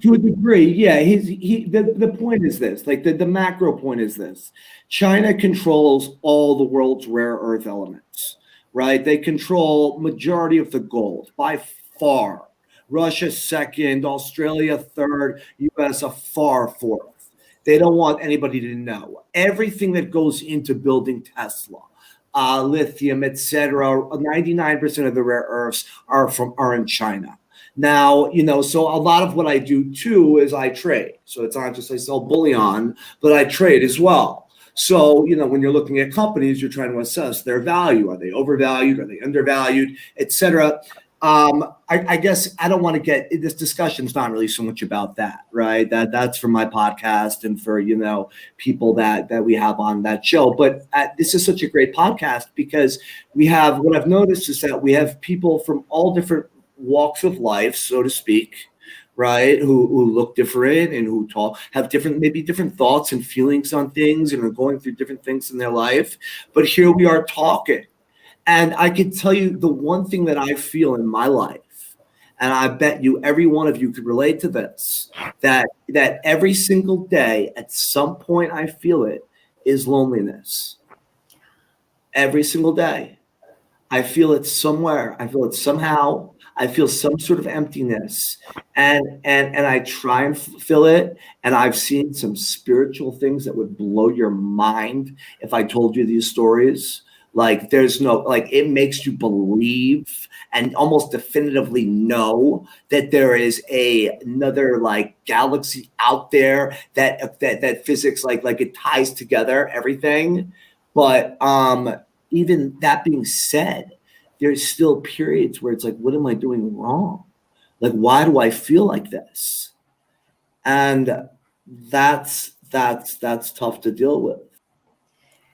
to a degree, the point is this, like the macro point is this: China controls all the world's rare earth elements, right? They control majority of the gold by far. Russia second, Australia third, US a far fourth. They don't want anybody to know. Everything that goes into building Tesla, lithium, etc., 99% of the rare earths are in China. Now, so a lot of what I do too is I trade. So it's not just I sell bullion, but I trade as well. So, when you're looking at companies, you're trying to assess their value. Are they overvalued? Are they undervalued, etc.? I guess I don't want to get this discussion's not really so much about that, right? That's for my podcast and for, people that we have on that show. But this is such a great podcast because what I've noticed is that we have people from all different walks of life, so to speak, right? Who look different and who have different thoughts and feelings on things and are going through different things in their life. But here we are talking. And I can tell you the one thing that I feel in my life, and I bet you every one of you could relate to this, that every single day at some point I feel it, is loneliness. Every single day. I feel it somewhere. I feel it somehow. I feel some sort of emptiness, and I try and fill it. And I've seen some spiritual things that would blow your mind if I told you these stories. Like there's no, like it makes you believe and almost definitively know that there is another like galaxy out there that physics like it ties together everything. But even that being said, there's still periods where it's like, what am I doing wrong? Like, why do I feel like this? And that's tough to deal with.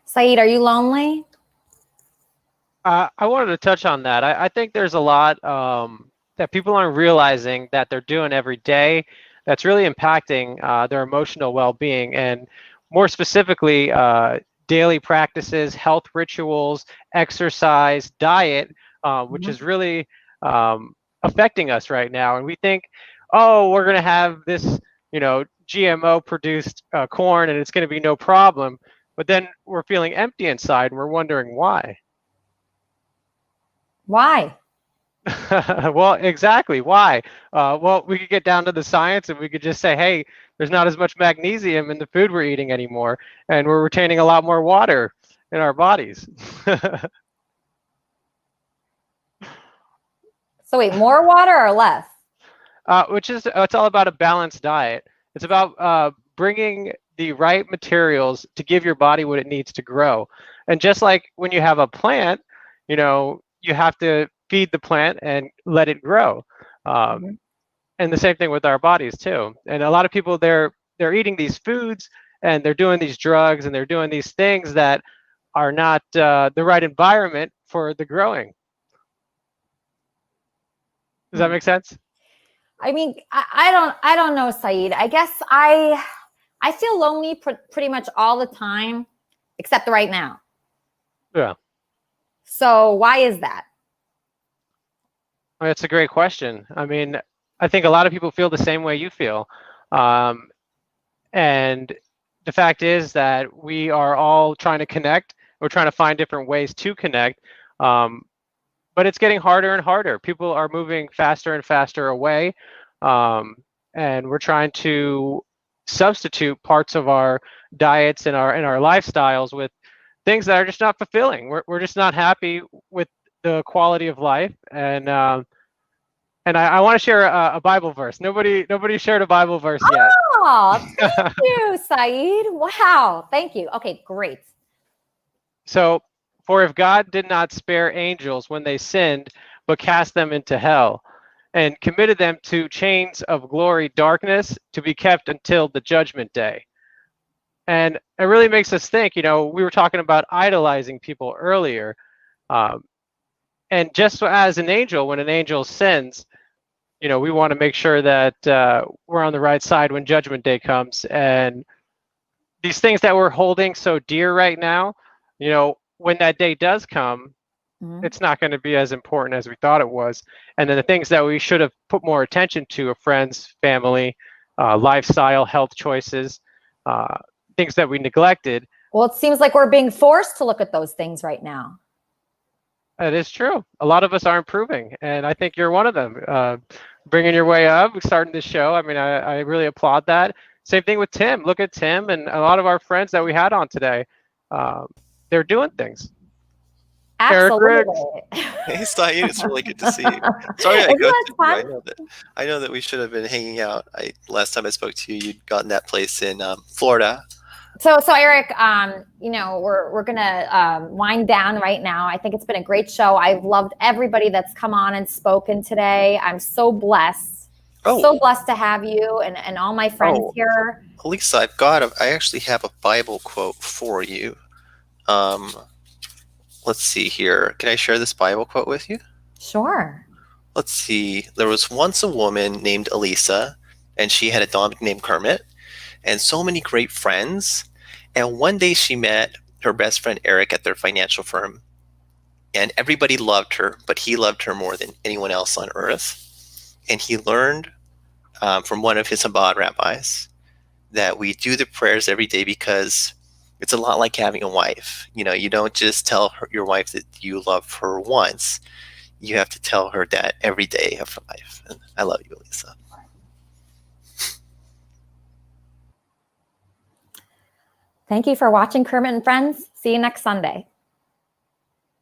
Saeed, are you lonely? I wanted to touch on that. I think there's a lot that people aren't realizing that they're doing every day that's really impacting their emotional well-being, and more specifically, daily practices, health rituals, exercise, diet, which is really affecting us right now. And we think, oh, we're going to have this, GMO produced corn and it's going to be no problem. But then we're feeling empty inside and we're wondering why. Why? Well, exactly. Why? Well, we could get down to the science and we could just say, hey, there's not as much magnesium in the food we're eating anymore, and we're retaining a lot more water in our bodies. So wait, more water or less? It's all about a balanced diet. It's about bringing the right materials to give your body what it needs to grow. And just like when you have a plant, you have to feed the plant and let it grow. And the same thing with our bodies too. And a lot of people, they're eating these foods and they're doing these drugs and they're doing these things that are not the right environment for the growing. Does that make sense? I mean, I don't know, Saeed. I guess I feel lonely pretty much all the time, except right now. Yeah. So why is that? That's a great question. I mean, I think a lot of people feel the same way you feel. And the fact is that we are all trying to connect. We're trying to find different ways to connect. But it's getting harder and harder. People are moving faster and faster away. And we're trying to substitute parts of our diets and our lifestyles with things that are just not fulfilling. We're just not happy with the quality of life. And I want to share a Bible verse. Nobody shared a Bible verse yet. Oh, thank you, Saeed. Wow, thank you. Okay, great. So, for if God did not spare angels when they sinned, but cast them into hell, and committed them to chains of glory darkness to be kept until the judgment day. And it really makes us think, we were talking about idolizing people earlier. And just as an angel, when an angel sins, we want to make sure that we're on the right side when judgment day comes. And these things that we're holding so dear right now, when that day does come, it's not going to be as important as we thought it was. And then the things that we should have put more attention to are friends, family, lifestyle, health choices, things that we neglected. Well, it seems like we're being forced to look at those things right now. It is true. A lot of us are improving, and I think you're one of them. Bringing your way up, starting this show. I mean, I really applaud that. Same thing with Tim. Look at Tim and a lot of our friends that we had on today. They're doing things. Absolutely. Hey, Saeed, it's really good to see you. Sorry I ghosted you. I know that we should have been hanging out. Last time I spoke to you, you'd gotten that place in Florida. So Eric, we're gonna wind down right now. I think it's been a great show. I've loved everybody that's come on and spoken today. I'm so blessed. So blessed to have you and all my friends here. Elisa, I actually have a Bible quote for you. Let's see here. Can I share this Bible quote with you? Sure. Let's see. There was once a woman named Elisa, and she had a dog named Kermit, and so many great friends. And one day she met her best friend Eric at their financial firm. And everybody loved her, but he loved her more than anyone else on earth. And he learned from one of his Chabad rabbis that we do the prayers every day because it's a lot like having a wife. You know, you don't just tell your wife that you love her once. You have to tell her that every day of her life. And I love you, Elisa. Thank you for watching Kermit and Friends. See you next Sunday.